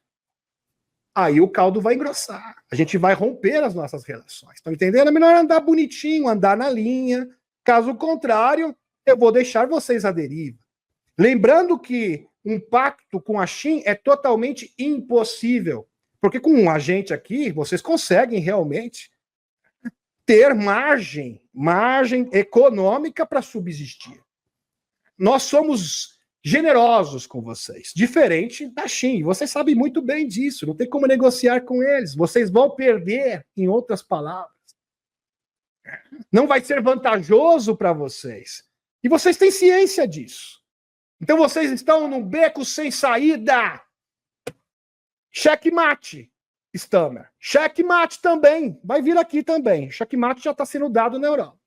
aí o caldo vai engrossar. A gente vai romper as nossas relações. Estão entendendo? É melhor andar bonitinho, andar na linha. Caso contrário, eu vou deixar vocês à deriva. Lembrando que um pacto com a China é totalmente impossível. Porque com a gente aqui, vocês conseguem realmente ter margem econômica para subsistir. Nós somos generosos com vocês, diferente da China. Vocês sabem muito bem disso, não tem como negociar com eles. Vocês vão perder, em outras palavras. Não vai ser vantajoso para vocês. E vocês têm ciência disso. Então vocês estão num beco sem saída. Checkmate, Starmer. Checkmate também. Vai vir aqui também. Checkmate já está sendo dado na Europa.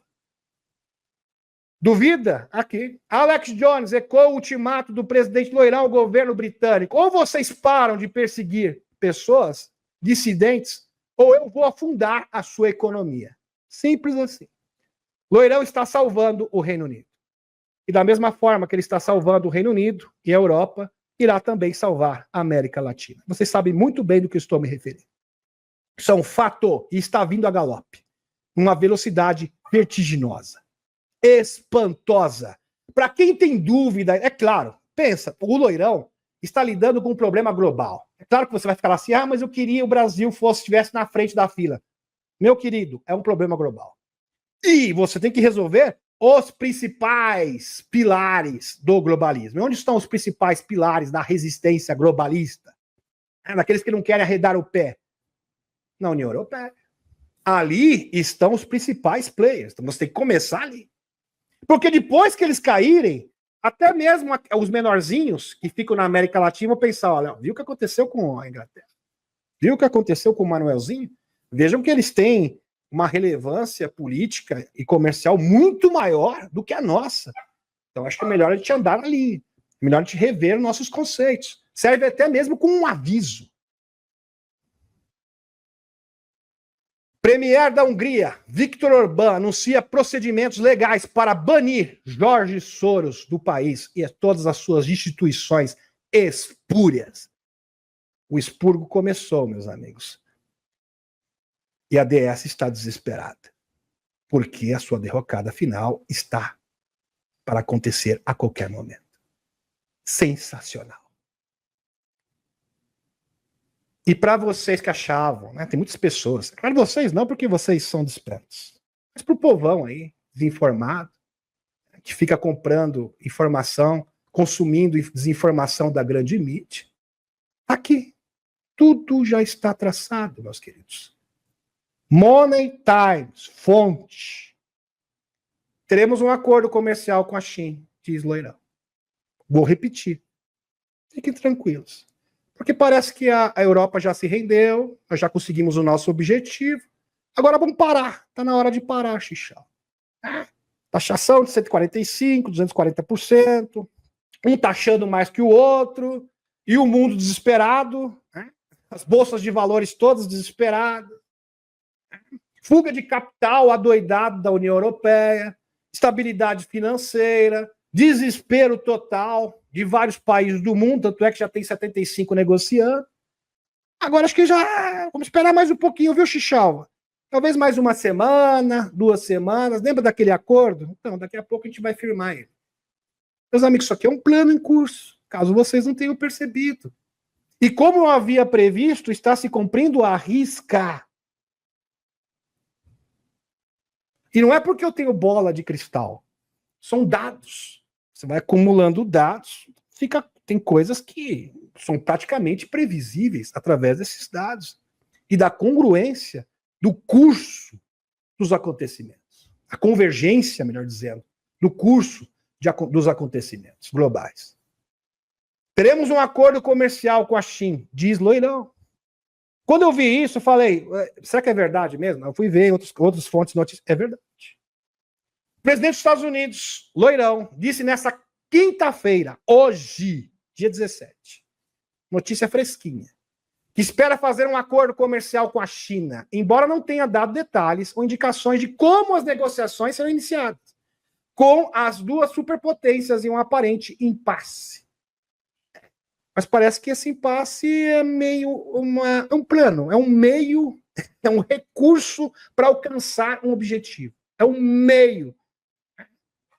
Duvida? Aqui. Alex Jones ecoa o ultimato do presidente Loirão ao governo britânico. Ou vocês param de perseguir pessoas, dissidentes, ou eu vou afundar a sua economia. Simples assim. Loirão está salvando o Reino Unido. E da mesma forma que ele está salvando o Reino Unido e a Europa, irá também salvar a América Latina. Vocês sabem muito bem do que estou me referindo. Isso é um fato e está vindo a galope. Uma velocidade vertiginosa. Espantosa. Para quem tem dúvida, é claro, pensa, o Loirão está lidando com um problema global. É claro que você vai ficar lá assim, mas eu queria o Brasil estivesse na frente da fila. Meu querido, é um problema global. E você tem que resolver os principais pilares do globalismo. E onde estão os principais pilares da resistência globalista? daqueles que não querem arredar o pé na União Europeia. Ali estão os principais players. Então você tem que começar ali. Porque depois que eles caírem, até mesmo os menorzinhos que ficam na América Latina vão pensar, olha, viu o que aconteceu com a Inglaterra? Viu o que aconteceu com o Manuelzinho? Vejam que eles têm uma relevância política e comercial muito maior do que a nossa. Então acho que é melhor a gente andar ali. É melhor a gente rever nossos conceitos. Serve até mesmo como um aviso. Premier da Hungria, Viktor Orbán, anuncia procedimentos legais para banir Jorge Soros do país e todas as suas instituições espúrias. O expurgo começou, meus amigos. E a DS está desesperada, porque a sua derrocada final está para acontecer a qualquer momento. Sensacional. E para vocês que achavam, né, tem muitas pessoas, claro, vocês não, porque vocês são despertos, mas para o povão aí, desinformado, que fica comprando informação, consumindo desinformação da grande mídia, aqui, tudo já está traçado, meus queridos. Money Times, fonte. Teremos um acordo comercial com a China, diz Loirão. Vou repetir. Fiquem tranquilos. Porque parece que a Europa já se rendeu, nós já conseguimos o nosso objetivo. Agora vamos parar. Está na hora de parar, Xixão. Taxação de 145%, 240%. Um taxando mais que o outro. E o mundo desesperado. As bolsas de valores todas desesperadas. Fuga de capital adoidado da União Europeia. Estabilidade financeira. Desespero total de vários países do mundo, tanto é que já tem 75 negociando. Agora acho que já vamos esperar mais um pouquinho, viu, Xixalva? Talvez mais uma semana, 2 semanas. Lembra daquele acordo? Então, daqui a pouco a gente vai firmar ele. Meus amigos, isso aqui é um plano em curso, caso vocês não tenham percebido. E como eu havia previsto, está se cumprindo à risca. E não é porque eu tenho bola de cristal. São dados. Você vai acumulando dados, tem coisas que são praticamente previsíveis através desses dados e da congruência do curso dos acontecimentos. A convergência, melhor dizendo, do curso dos acontecimentos globais. Teremos um acordo comercial com a China, diz Loirão. Quando eu vi isso, eu falei, será que é verdade mesmo? Eu fui ver em outras fontes de notícias. É verdade. O presidente dos Estados Unidos, Loirão, disse nessa quinta-feira, hoje, dia 17, notícia fresquinha, que espera fazer um acordo comercial com a China, embora não tenha dado detalhes ou indicações de como as negociações serão iniciadas, com as duas superpotências em um aparente impasse. Mas parece que esse impasse é meio um plano, é um meio, é um recurso para alcançar um objetivo. É um meio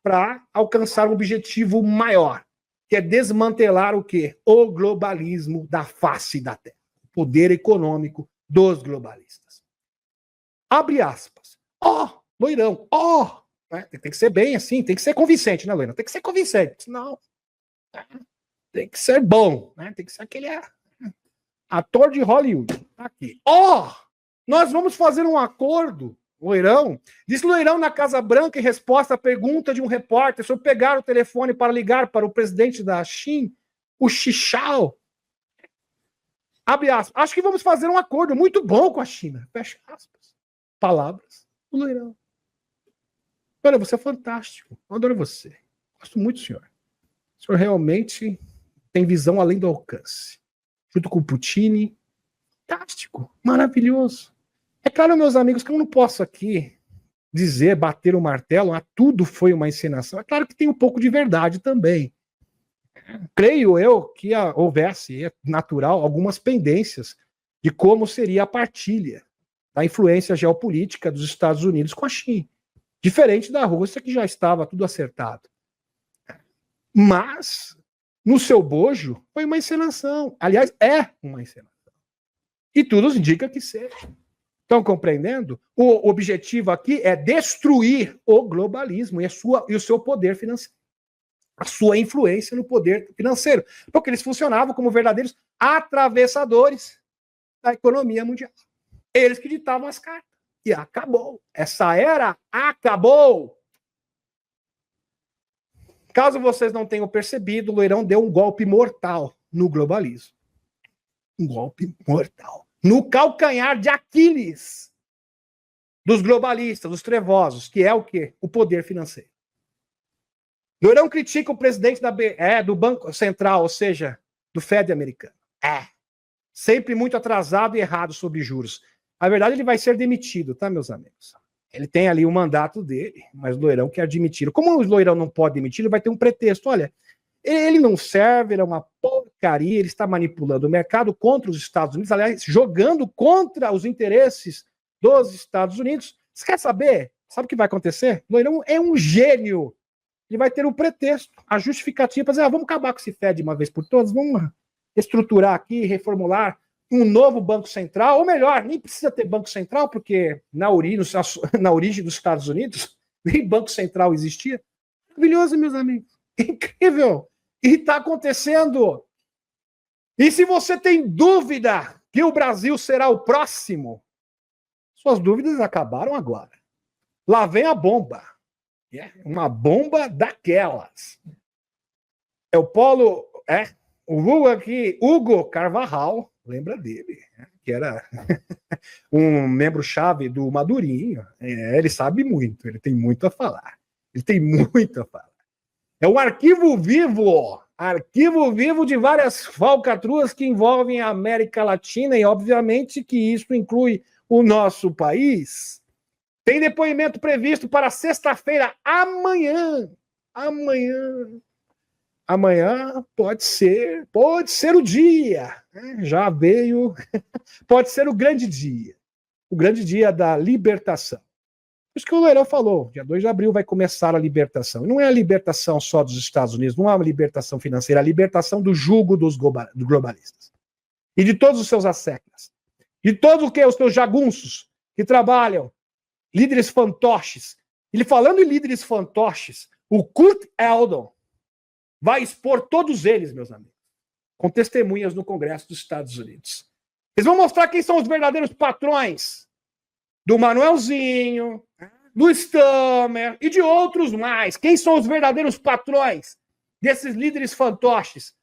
para alcançar um objetivo maior, que é desmantelar o quê? O globalismo da face da Terra. O poder econômico dos globalistas. Abre aspas. Loirão, né? Tem que ser bem assim, tem que ser convincente, né, Loirão? Tem que ser convincente. Não. Tem que ser bom, né? Tem que ser aquele ator de Hollywood. Tá aqui. Nós vamos fazer um acordo. Loirão, disse Loirão na Casa Branca em resposta à pergunta de um repórter sobre pegar o telefone para ligar para o presidente da China, o Xixao. Abre aspas. Acho que vamos fazer um acordo muito bom com a China. Fecha aspas. Palavras do Loirão. Olha, você é fantástico. Eu adoro você. Gosto muito do senhor. O senhor realmente tem visão além do alcance. Junto com o Putin. Fantástico. Maravilhoso. É claro, meus amigos, que eu não posso aqui dizer, bater o martelo, tudo foi uma encenação. É claro que tem um pouco de verdade também. Creio eu que houvesse, é natural, algumas pendências de como seria a partilha da influência geopolítica dos Estados Unidos com a China. Diferente da Rússia, que já estava tudo acertado. Mas, no seu bojo, foi uma encenação. Aliás, é uma encenação. E tudo indica que seja. Estão compreendendo? O objetivo aqui é destruir o globalismo e o seu poder financeiro. A sua influência no poder financeiro. Porque eles funcionavam como verdadeiros atravessadores da economia mundial. Eles que ditavam as cartas. E acabou. Essa era acabou. Caso vocês não tenham percebido, o Loirão deu um golpe mortal no globalismo. Um golpe mortal. No calcanhar de Aquiles dos globalistas, dos trevosos, que é o quê? O poder financeiro. Loirão critica o presidente do Banco Central, ou seja, do Fed americano. Sempre muito atrasado e errado sobre juros. Na verdade, ele vai ser demitido, tá, meus amigos? Ele tem ali o mandato dele, mas o Loirão quer admiti-lo. Como o Loirão não pode demitir, ele vai ter um pretexto. Olha, ele não serve, ele é uma porcaria, ele está manipulando o mercado contra os Estados Unidos, aliás, jogando contra os interesses dos Estados Unidos. Você quer saber? Sabe o que vai acontecer? O Loirão é um gênio. Ele vai ter um pretexto, a justificativa, para dizer, vamos acabar com esse Fed de uma vez por todas, vamos estruturar aqui, reformular um novo Banco Central, ou melhor, nem precisa ter Banco Central, porque na origem dos Estados Unidos, nem Banco Central existia. Maravilhoso, meus amigos. Incrível. E está acontecendo. E se você tem dúvida que o Brasil será o próximo, suas dúvidas acabaram agora. Lá vem a bomba. Uma bomba daquelas. É o Polo... O Hugo aqui, Hugo Carvajal, lembra dele, que era um membro-chave do Madurinho. Ele sabe muito, ele tem muito a falar. Ele tem muito a falar. É um arquivo vivo de várias falcatruas que envolvem a América Latina e, obviamente, que isso inclui o nosso país. Tem depoimento previsto para sexta-feira, amanhã. Amanhã pode ser o dia, né? Já veio, pode ser o grande dia da libertação. Isso que o Loirão falou, dia 2 de abril vai começar a libertação. Não é a libertação só dos Estados Unidos, não é uma libertação financeira, é a libertação do jugo dos globalistas. E de todos os seus asseclas. De todos os seus jagunços que trabalham, líderes fantoches. Ele falando em líderes fantoches, o Kurt Eldon vai expor todos eles, meus amigos, com testemunhas no Congresso dos Estados Unidos. Eles vão mostrar quem são os verdadeiros patrões do Manuelzinho, do Stammer e de outros mais. Quem são os verdadeiros patrões desses líderes fantoches?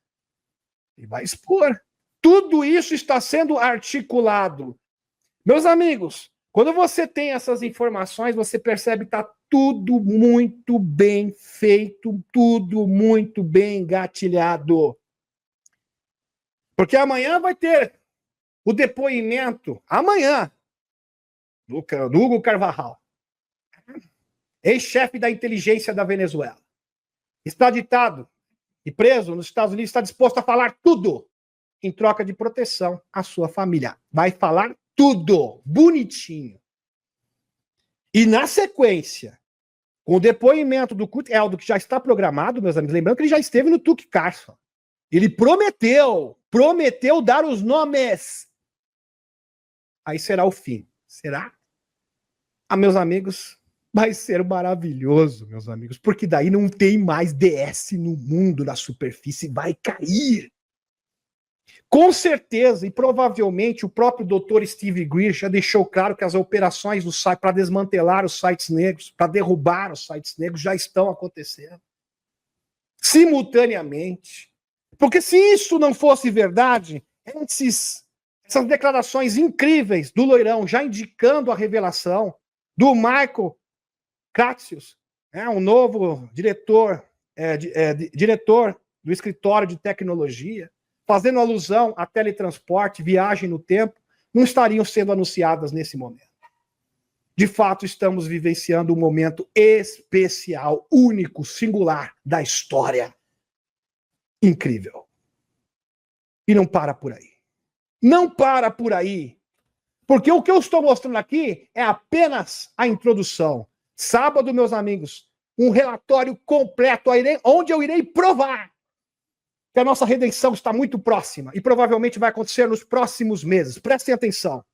Ele vai expor. Tudo isso está sendo articulado. Meus amigos, quando você tem essas informações, você percebe que está tudo muito bem feito, tudo muito bem engatilhado. Porque amanhã vai ter o depoimento, amanhã, do Hugo Carvajal, ex-chefe da inteligência da Venezuela. Está ditado e preso nos Estados Unidos, está disposto a falar tudo em troca de proteção à sua família. Vai falar tudo, bonitinho. E na sequência, com o depoimento do Kurt Eldon, que já está programado, meus amigos, lembrando que ele já esteve no Tucker Carlson. Ele prometeu dar os nomes. Aí será o fim. Será? Meus amigos, vai ser maravilhoso, meus amigos, porque daí não tem mais DS no mundo, na superfície, vai cair. Com certeza, e provavelmente, o próprio Dr. Steve Greer já deixou claro que as operações do site para desmantelar os sites negros, para derrubar os sites negros, já estão acontecendo. Simultaneamente. Porque se isso não fosse verdade, essas declarações incríveis do Loirão, já indicando a revelação do Michael Kratsius, um novo diretor do escritório de tecnologia, fazendo alusão a teletransporte, viagem no tempo, não estariam sendo anunciadas nesse momento. De fato, estamos vivenciando um momento especial, único, singular da história. Incrível. E não para por aí. Não para por aí. Porque o que eu estou mostrando aqui é apenas a introdução. Sábado, meus amigos, um relatório completo onde eu irei provar que a nossa redenção está muito próxima e provavelmente vai acontecer nos próximos meses. Prestem atenção.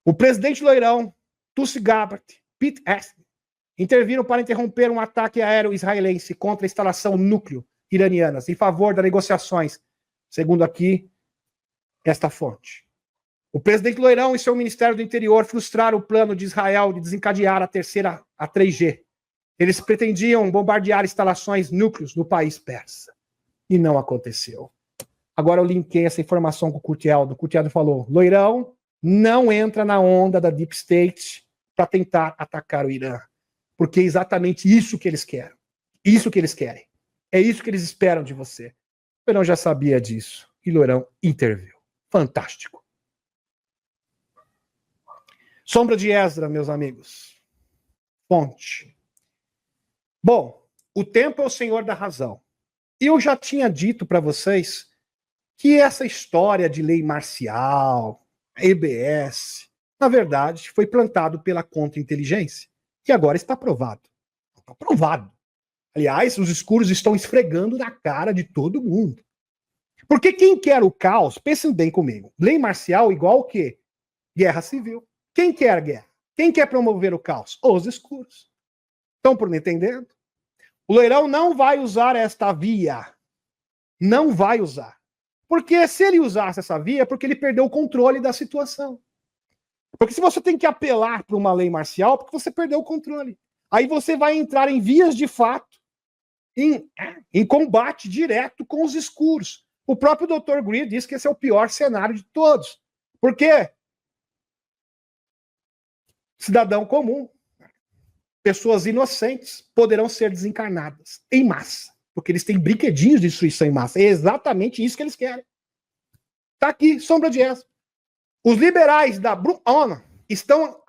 O presidente Loirão, Tulsi Gabbard, Pete Hegseth, interviram para interromper um ataque aéreo israelense contra a instalação núcleo iranianas em favor das negociações, segundo aqui esta fonte. O presidente Loirão e seu Ministério do Interior frustraram o plano de Israel de desencadear a 3G. Eles pretendiam bombardear instalações núcleos no país persa. E não aconteceu. Agora eu linkei essa informação com o Curtieldo. O Curtieldo falou, Loirão não entra na onda da Deep State para tentar atacar o Irã. Porque é exatamente isso que eles querem. Isso que eles querem. É isso que eles esperam de você. O Loirão já sabia disso. E Loirão interviu. Fantástico. Sombra de Esdra, meus amigos. Fonte. Bom, o tempo é o senhor da razão. Eu já tinha dito para vocês que essa história de lei marcial, EBS, na verdade, foi plantado pela contra-inteligência. E agora está provado. Está provado. Aliás, os escuros estão esfregando na cara de todo mundo. Porque quem quer o caos, pensem bem comigo, lei marcial igual o quê? Guerra civil. Quem quer guerra? Quem quer promover o caos? Os escuros. Estão por me entendendo? O Loirão não vai usar esta via. Não vai usar. Porque se ele usasse essa via, é porque ele perdeu o controle da situação. Porque se você tem que apelar para uma lei marcial, porque você perdeu o controle. Aí você vai entrar em vias de fato, em combate direto com os escuros. O próprio Dr. Greer diz que esse é o pior cenário de todos. Por quê? Cidadão comum, pessoas inocentes poderão ser desencarnadas em massa, porque eles têm brinquedinhos de destruição em massa. É exatamente isso que eles querem. Está aqui, sombra de Esdra. Os liberais da Bruna estão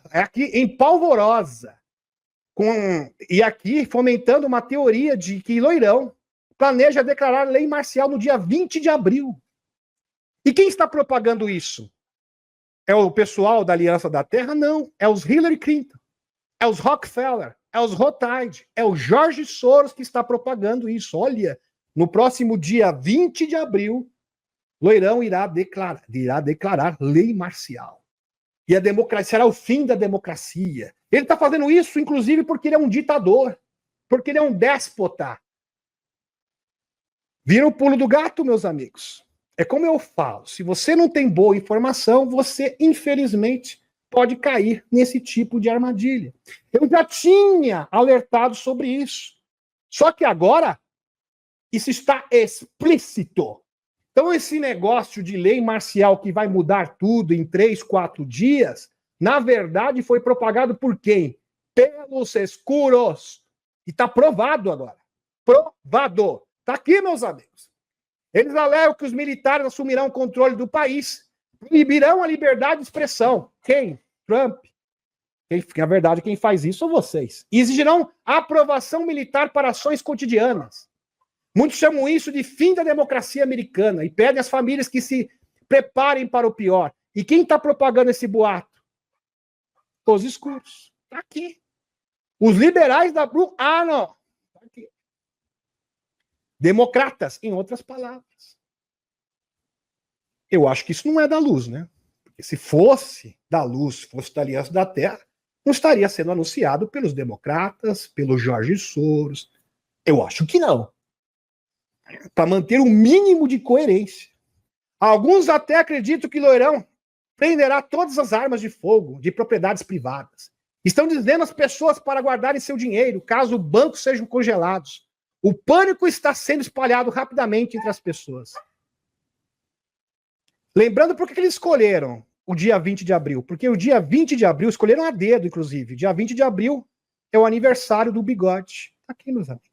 aqui em polvorosa, e aqui fomentando uma teoria de que Loirão planeja declarar lei marcial no dia 20 de abril. E quem está propagando isso? É o pessoal da Aliança da Terra? Não. É os Hillary Clinton. É os Rockefeller. É os Rothschild. É o Jorge Soros que está propagando isso. Olha, no próximo dia 20 de abril, Loirão irá declarar lei marcial. E a democracia será o fim da democracia. Ele está fazendo isso, inclusive, porque ele é um ditador. Porque ele é um déspota. Viram o pulo do gato, meus amigos? É como eu falo, se você não tem boa informação, você, infelizmente, pode cair nesse tipo de armadilha. Eu já tinha alertado sobre isso. Só que agora, isso está explícito. Então, esse negócio de lei marcial que vai mudar tudo em 3, 4 dias, na verdade, foi propagado por quem? Pelos escuros. E está provado agora. Provado. Está aqui, meus amigos. Eles alegam que os militares assumirão o controle do país, proibirão a liberdade de expressão. Quem? Trump. Na verdade, quem faz isso são vocês. E exigirão aprovação militar para ações cotidianas. Muitos chamam isso de fim da democracia americana e pedem às famílias que se preparem para o pior. E quem está propagando esse boato? Os escuros. Está aqui. Os liberais da Bruna. Ah, não. Está aqui. Democratas, em outras palavras. Eu acho que isso não é da luz, né? Porque se fosse da luz, fosse da Aliança da Terra, não estaria sendo anunciado pelos democratas, pelo Jorge Soros. Eu acho que não. Para manter o mínimo de coerência. Alguns até acreditam que Loirão prenderá todas as armas de fogo de propriedades privadas. Estão dizendo às pessoas para guardarem seu dinheiro, caso bancos sejam congelados. O pânico está sendo espalhado rapidamente entre as pessoas. Lembrando por que eles escolheram o dia 20 de abril. Porque o dia 20 de abril, escolheram a dedo, inclusive. Dia 20 de abril é o aniversário do Bigode. Aqui, meus amigos.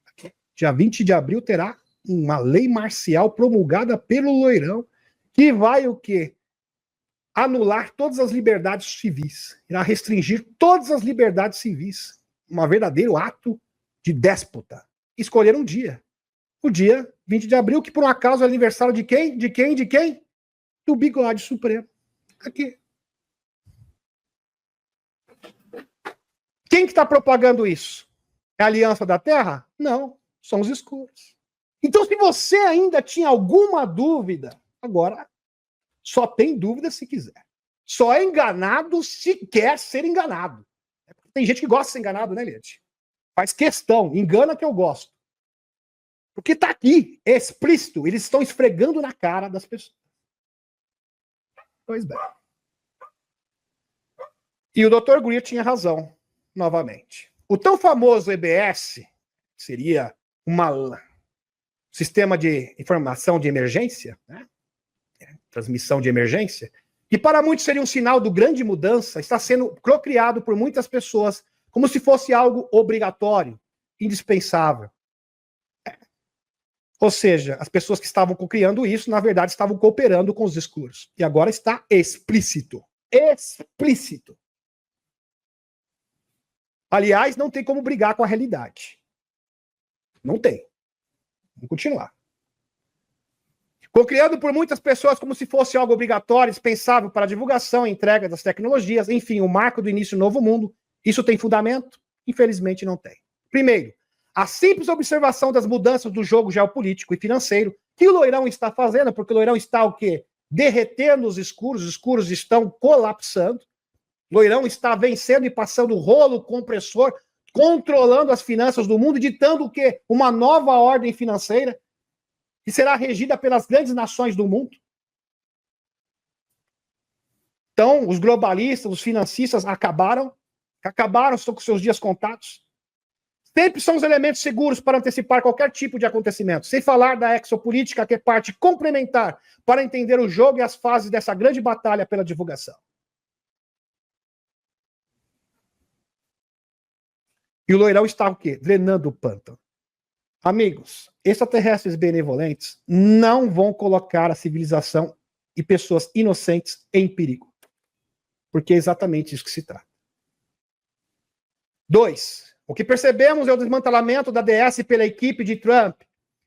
Aqui. Dia 20 de abril terá uma lei marcial promulgada pelo Loirão, que vai o quê? Anular todas as liberdades civis. Irá restringir todas as liberdades civis. Um verdadeiro ato de déspota. Escolheram um dia. O dia 20 de abril, que por um acaso é aniversário de quem? De quem? De quem? Do Bigode Supremo. Aqui. Quem que está propagando isso? É a Aliança da Terra? Não. São os escuros. Então, se você ainda tinha alguma dúvida, agora só tem dúvida se quiser. Só é enganado se quer ser enganado. Tem gente que gosta de ser enganado, né, Liette? Faz questão, engana que eu gosto. Porque está aqui, é explícito, eles estão esfregando na cara das pessoas. Pois bem. E o Dr. Greer tinha razão, novamente. O tão famoso EBS, que seria um sistema de informação de emergência, né? Transmissão de emergência, que para muitos seria um sinal do grande mudança, está sendo procriado por muitas pessoas como se fosse algo obrigatório, indispensável. Ou seja, as pessoas que estavam criando isso, na verdade, estavam cooperando com os escuros. E agora está explícito. Explícito. Aliás, não tem como brigar com a realidade. Não tem. Vamos continuar. Cocriado por muitas pessoas como se fosse algo obrigatório, dispensável para a divulgação e entrega das tecnologias, enfim, o marco do início do novo mundo. Isso tem fundamento? Infelizmente não tem. Primeiro, a simples observação das mudanças do jogo geopolítico e financeiro que o Loirão está fazendo, porque o Loirão está o quê? Derretendo os escuros estão colapsando. O Loirão está vencendo e passando o rolo compressor, controlando as finanças do mundo, ditando o quê? Uma nova ordem financeira que será regida pelas grandes nações do mundo. Então, os globalistas, os financistas acabaram, estão com seus dias contados. Sempre são os elementos seguros para antecipar qualquer tipo de acontecimento. Sem falar da exopolítica, que é parte complementar para entender o jogo e as fases dessa grande batalha pela divulgação. E o Loirão está o quê? Drenando o pântano. Amigos, extraterrestres benevolentes não vão colocar a civilização e pessoas inocentes em perigo. Porque é exatamente isso que se trata. 2. O que percebemos é o desmantelamento da DS pela equipe de Trump,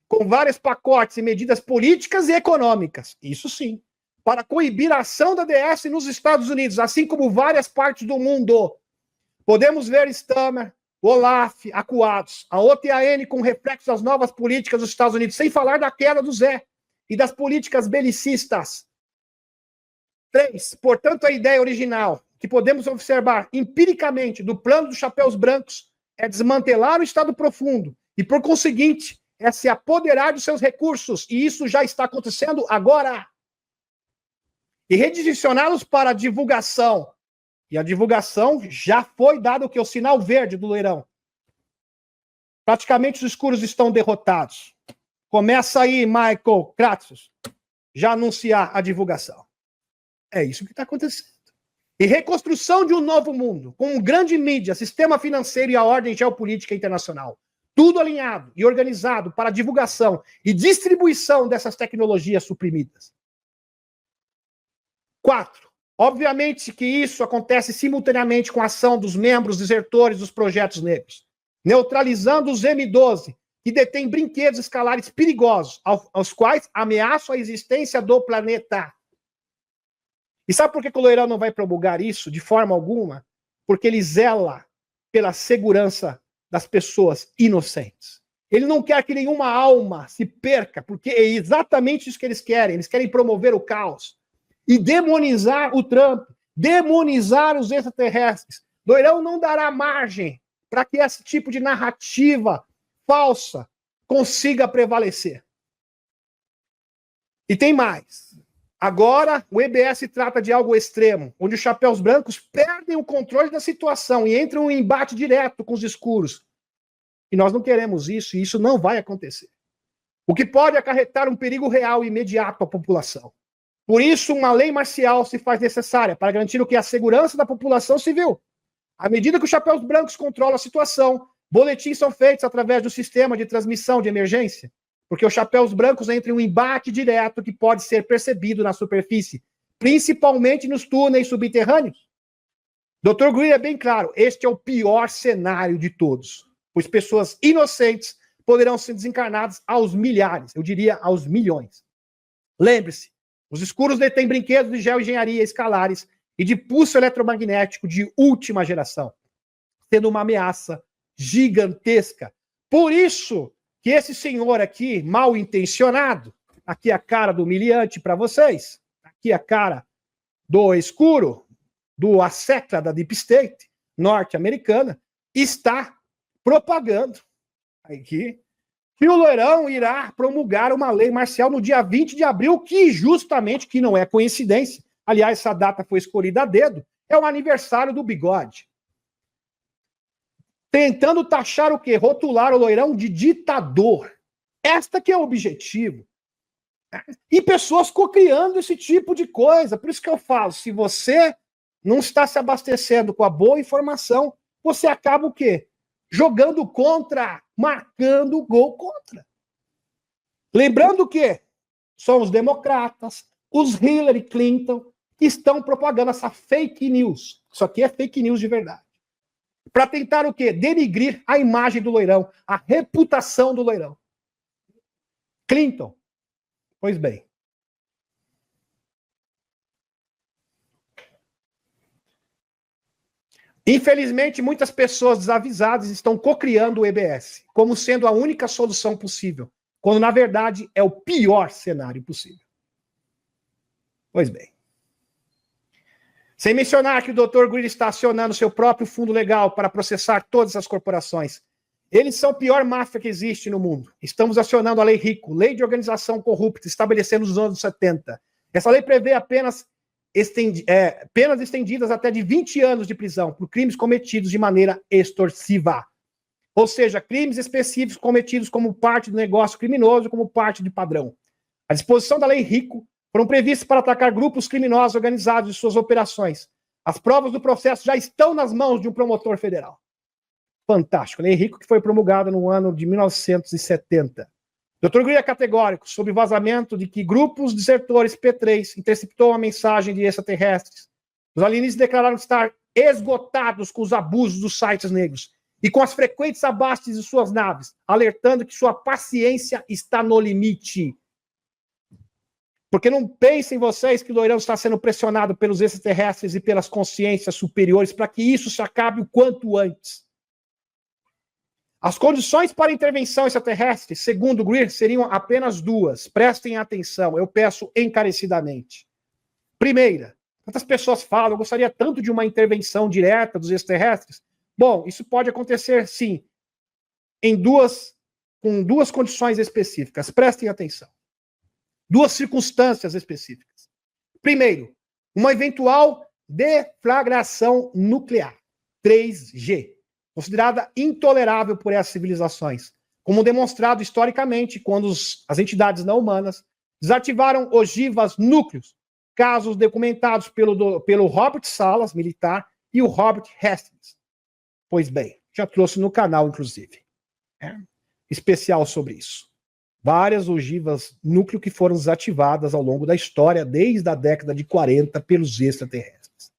com vários pacotes e medidas políticas e econômicas. Isso sim. Para coibir a ação da DS nos Estados Unidos, assim como várias partes do mundo. Podemos ver Stammer, Olaf acuados, a OTAN com reflexos das novas políticas dos Estados Unidos, sem falar da queda do Zé e das políticas belicistas. 3. Portanto, a ideia original que podemos observar empiricamente do plano dos chapéus brancos é desmantelar o Estado profundo e, por conseguinte, é se apoderar dos seus recursos, e isso já está acontecendo agora. E redirecioná-los para a divulgação. E a divulgação já foi dado o que? O sinal verde do Loirão. Praticamente os escuros estão derrotados. Começa aí, Michael Kratos, já anunciar a divulgação. É isso que está acontecendo. E reconstrução de um novo mundo, com um grande mídia, sistema financeiro e a ordem geopolítica internacional. Tudo alinhado e organizado para a divulgação e distribuição dessas tecnologias suprimidas. 4. Obviamente que isso acontece simultaneamente com a ação dos membros desertores dos projetos negros, neutralizando os M12, que detêm brinquedos escalares perigosos, aos quais ameaçam a existência do planeta. E sabe por que o Loirão não vai promulgar isso de forma alguma? Porque ele zela pela segurança das pessoas inocentes. Ele não quer que nenhuma alma se perca, porque é exatamente isso que eles querem. Eles querem promover o caos e demonizar o Trump, demonizar os extraterrestres. Loirão não dará margem para que esse tipo de narrativa falsa consiga prevalecer. E tem mais. Agora, o EBS trata de algo extremo, onde os chapéus brancos perdem o controle da situação e entram em embate direto com os escuros. E nós não queremos isso, e isso não vai acontecer. O que pode acarretar um perigo real e imediato à população. Por isso, uma lei marcial se faz necessária para garantir o que é a segurança da população civil. À medida que os chapéus brancos controlam a situação, boletins são feitos através do sistema de transmissão de emergência, porque os chapéus brancos entram em um embate direto que pode ser percebido na superfície, principalmente nos túneis subterrâneos. Dr. Greer é bem claro, este é o pior cenário de todos, pois pessoas inocentes poderão ser desencarnadas aos milhares, eu diria aos milhões. Lembre-se, os escuros detêm brinquedos de geoengenharia escalares e de pulso eletromagnético de última geração, sendo uma ameaça gigantesca. Por isso que esse senhor aqui, mal intencionado, aqui a cara do humilhante para vocês, aqui a cara do escuro, do ASECLA da Deep State norte-americana, está propagando aqui que o Loirão irá promulgar uma lei marcial no dia 20 de abril, que justamente, que não é coincidência, aliás, essa data foi escolhida a dedo, é o aniversário do Bigode. Tentando taxar o quê? Rotular o Loirão de ditador. Esta que é o objetivo. E pessoas cocriando esse tipo de coisa. Por isso que eu falo, se você não está se abastecendo com a boa informação, você acaba o quê? Jogando contra, marcando o gol contra. Lembrando que são os democratas, os Hillary Clinton, que estão propagando essa fake news. Isso aqui é fake news de verdade. Para tentar o quê? Denigrir a imagem do Loirão, a reputação do Loirão. Clinton. Pois bem. Infelizmente, muitas pessoas desavisadas estão cocriando o EBS como sendo a única solução possível, quando, na verdade, é o pior cenário possível. Pois bem. Sem mencionar que o Dr. Greer está acionando seu próprio fundo legal para processar todas as corporações. Eles são a pior máfia que existe no mundo. Estamos acionando a Lei Rico, Lei de Organização Corrupta, estabelecida nos anos 70. Essa lei prevê penas estendidas até de 20 anos de prisão por crimes cometidos de maneira extorsiva. Ou seja, crimes específicos cometidos como parte do negócio criminoso, como parte de padrão. A disposição da Lei Rico foram previstas para atacar grupos criminosos organizados e suas operações. As provas do processo já estão nas mãos de um promotor federal. Fantástico. Lei Rico, que foi promulgada no ano de 1970. Dr. Greer é categórico sobre o vazamento de que grupos desertores P3 interceptou uma mensagem de extraterrestres. Os alienígenas declararam estar esgotados com os abusos dos sites negros e com as frequentes abastes de suas naves, alertando que sua paciência está no limite. Porque não pensem vocês que o Loirão está sendo pressionado pelos extraterrestres e pelas consciências superiores para que isso se acabe o quanto antes. As condições para intervenção extraterrestre, segundo Greer, seriam apenas duas. Prestem atenção, eu peço encarecidamente. Primeira, quantas pessoas falam, eu gostaria tanto de uma intervenção direta dos extraterrestres? Bom, isso pode acontecer, sim, com duas condições específicas. Prestem atenção. Duas circunstâncias específicas. Primeiro, uma eventual deflagração nuclear, 3G, considerada intolerável por essas civilizações, como demonstrado historicamente quando as entidades não humanas desativaram ogivas núcleos, casos documentados pelo Robert Salas, militar, e o Robert Hastings. Pois bem, já trouxe no canal, inclusive, especial sobre isso. Várias ogivas núcleo que foram desativadas ao longo da história, desde a década de 40, pelos extraterrestres.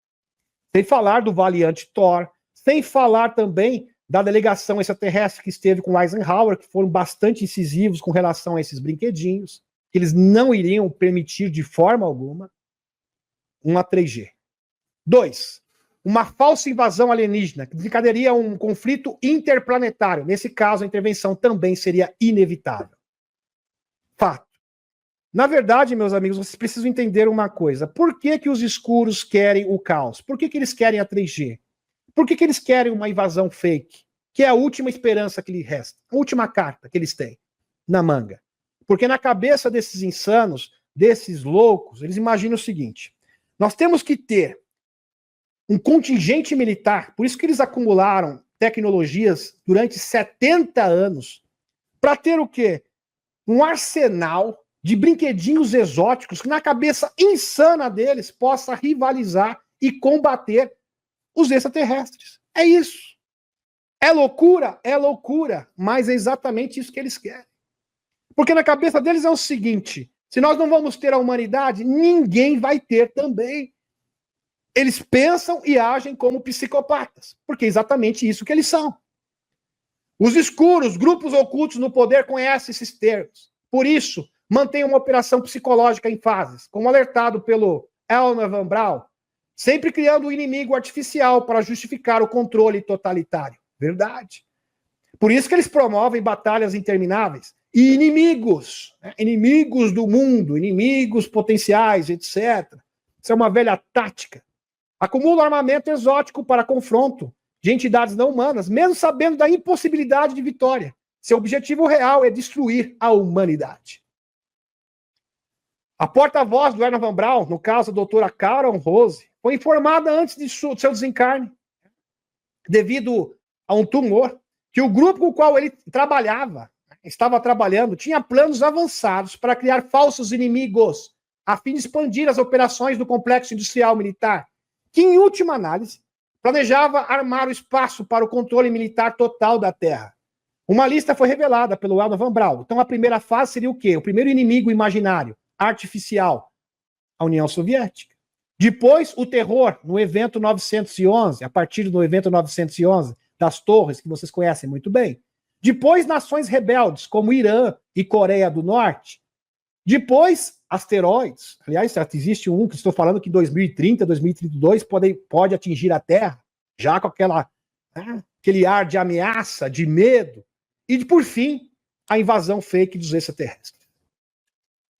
Sem falar do Valiant Thor, sem falar também da delegação extraterrestre que esteve com Eisenhower, que foram bastante incisivos com relação a esses brinquedinhos, que eles não iriam permitir de forma alguma uma 3G. 2. Uma falsa invasão alienígena, que desencadearia um conflito interplanetário. Nesse caso, a intervenção também seria inevitável. Fato. Na verdade, meus amigos, vocês precisam entender uma coisa. Por que que os escuros querem o caos? Por que que eles querem a 3G? Por que que eles querem uma invasão fake? Que é a última esperança que lhes resta. A última carta que eles têm na manga. Porque na cabeça desses insanos, desses loucos, eles imaginam o seguinte. Nós temos que ter um contingente militar, por isso que eles acumularam tecnologias durante 70 anos, para ter o quê? Um arsenal de brinquedinhos exóticos que na cabeça insana deles possa rivalizar e combater os extraterrestres. É isso. É loucura? É loucura, mas é exatamente isso que eles querem. Porque na cabeça deles é o seguinte, se nós não vamos ter a humanidade, ninguém vai ter também. Eles pensam e agem como psicopatas, porque é exatamente isso que eles são. Os escuros, grupos ocultos no poder conhecem esses termos. Por isso, mantém uma operação psicológica em fases, como alertado pelo Elmer Van Braun, sempre criando um inimigo artificial para justificar o controle totalitário. Verdade. Por isso que eles promovem batalhas intermináveis. E inimigos, inimigos do mundo, inimigos potenciais, etc. Isso é uma velha tática. Acumula armamento exótico para confronto de entidades não humanas, mesmo sabendo da impossibilidade de vitória. Seu objetivo real é destruir a humanidade. A porta-voz do Wernher von Braun, no caso a doutora Carol Rose, foi informada antes de seu desencarne, devido a um tumor, que o grupo com o qual ele estava trabalhando, tinha planos avançados para criar falsos inimigos, a fim de expandir as operações do complexo industrial militar, que, em última análise, planejava armar o espaço para o controle militar total da Terra. Uma lista foi revelada pelo Wernher von Braun. Então, a primeira fase seria o quê? O primeiro inimigo imaginário, artificial, a União Soviética. Depois, o terror no evento 911, a partir do evento 911, das torres, que vocês conhecem muito bem. Depois, nações rebeldes, como Irã e Coreia do Norte. Depois, asteroides. Aliás, existe um que estou falando que em 2030, 2032 pode atingir a Terra, já com aquele ar de ameaça, de medo. E, por fim, a invasão fake dos extraterrestres.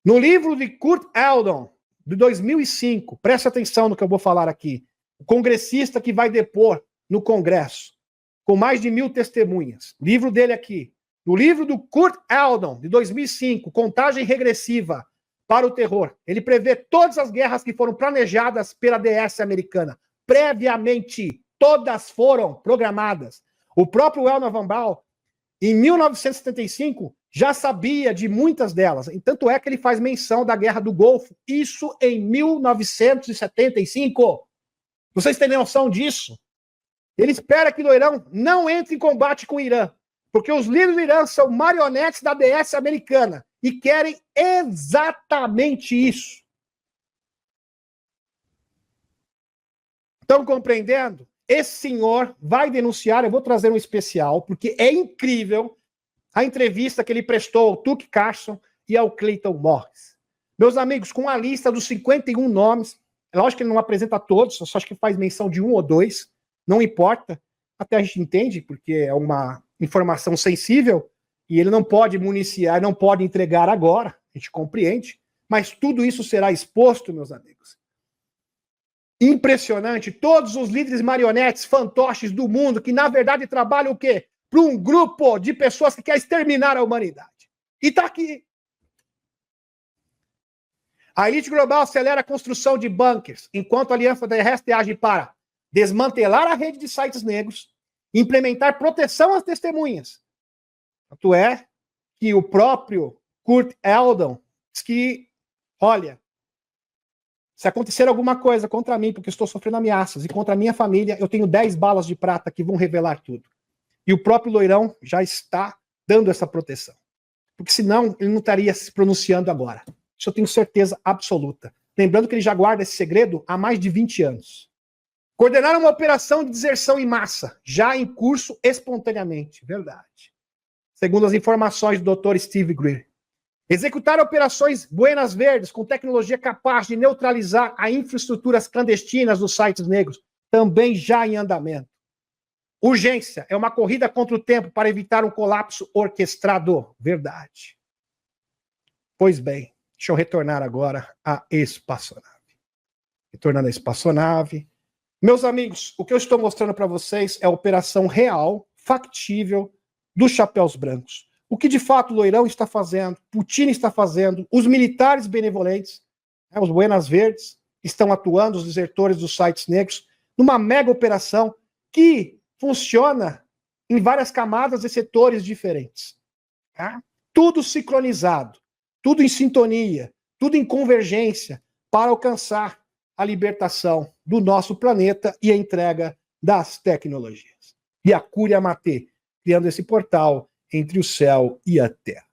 No livro de Kurt Eldon, de 2005, preste atenção no que eu vou falar aqui, o congressista que vai depor no Congresso, com mais de 1000 testemunhas. Livro dele aqui. No livro do Kurt Eldon, de 2005, Contagem Regressiva para o Terror, ele prevê todas as guerras que foram planejadas pela DS americana. Previamente, todas foram programadas. O próprio Wernher von Braun, em 1975, já sabia de muitas delas. E tanto é que ele faz menção da Guerra do Golfo. Isso em 1975. Vocês têm noção disso? Ele espera que o Irã não entre em combate com o Irã, porque os líderes do Irã são marionetes da DS americana e querem exatamente isso. Estão compreendendo? Esse senhor vai denunciar, eu vou trazer um especial, porque é incrível a entrevista que ele prestou ao Tucker Carlson e ao Clayton Morris. Meus amigos, com a lista dos 51 nomes, é lógico que ele não apresenta todos, só acho que faz menção de 1 ou 2, não importa, até a gente entende, porque é uma informação sensível e ele não pode municiar, não pode entregar agora, a gente compreende, mas tudo isso será exposto, meus amigos. Impressionante, todos os líderes marionetes, fantoches do mundo, que na verdade trabalham o quê? Para um grupo de pessoas que quer exterminar a humanidade. E está aqui. A elite global acelera a construção de bunkers, enquanto a Aliança Terrestre age para desmantelar a rede de sites negros, implementar proteção às testemunhas. Tanto é que o próprio Kurt Eldon diz que, olha, se acontecer alguma coisa contra mim, porque eu estou sofrendo ameaças, e contra a minha família, eu tenho 10 balas de prata que vão revelar tudo. E o próprio Loirão já está dando essa proteção. Porque senão ele não estaria se pronunciando agora. Isso eu tenho certeza absoluta. Lembrando que ele já guarda esse segredo há mais de 20 anos. Coordenaram uma operação de deserção em massa, já em curso espontaneamente. Verdade. Segundo as informações do Dr. Steve Greer. Executaram operações Buenas Verdes com tecnologia capaz de neutralizar as infraestruturas clandestinas dos sites negros, também já em andamento. Urgência é uma corrida contra o tempo para evitar um colapso orquestrado. Verdade. Pois bem, deixa eu retornar agora à espaçonave. Retornando à espaçonave. Meus amigos, o que eu estou mostrando para vocês é a operação real, factível, dos chapéus brancos. O que de fato o Loirão está fazendo, Putin está fazendo, os militares benevolentes, os Buenas Verdes, estão atuando, os desertores dos sites negros, numa mega operação que funciona em várias camadas e setores diferentes. Tá? Tudo sincronizado, tudo em sintonia, tudo em convergência para alcançar a libertação do nosso planeta e a entrega das tecnologias. E a Cúria Matê, criando esse portal entre o céu e a terra.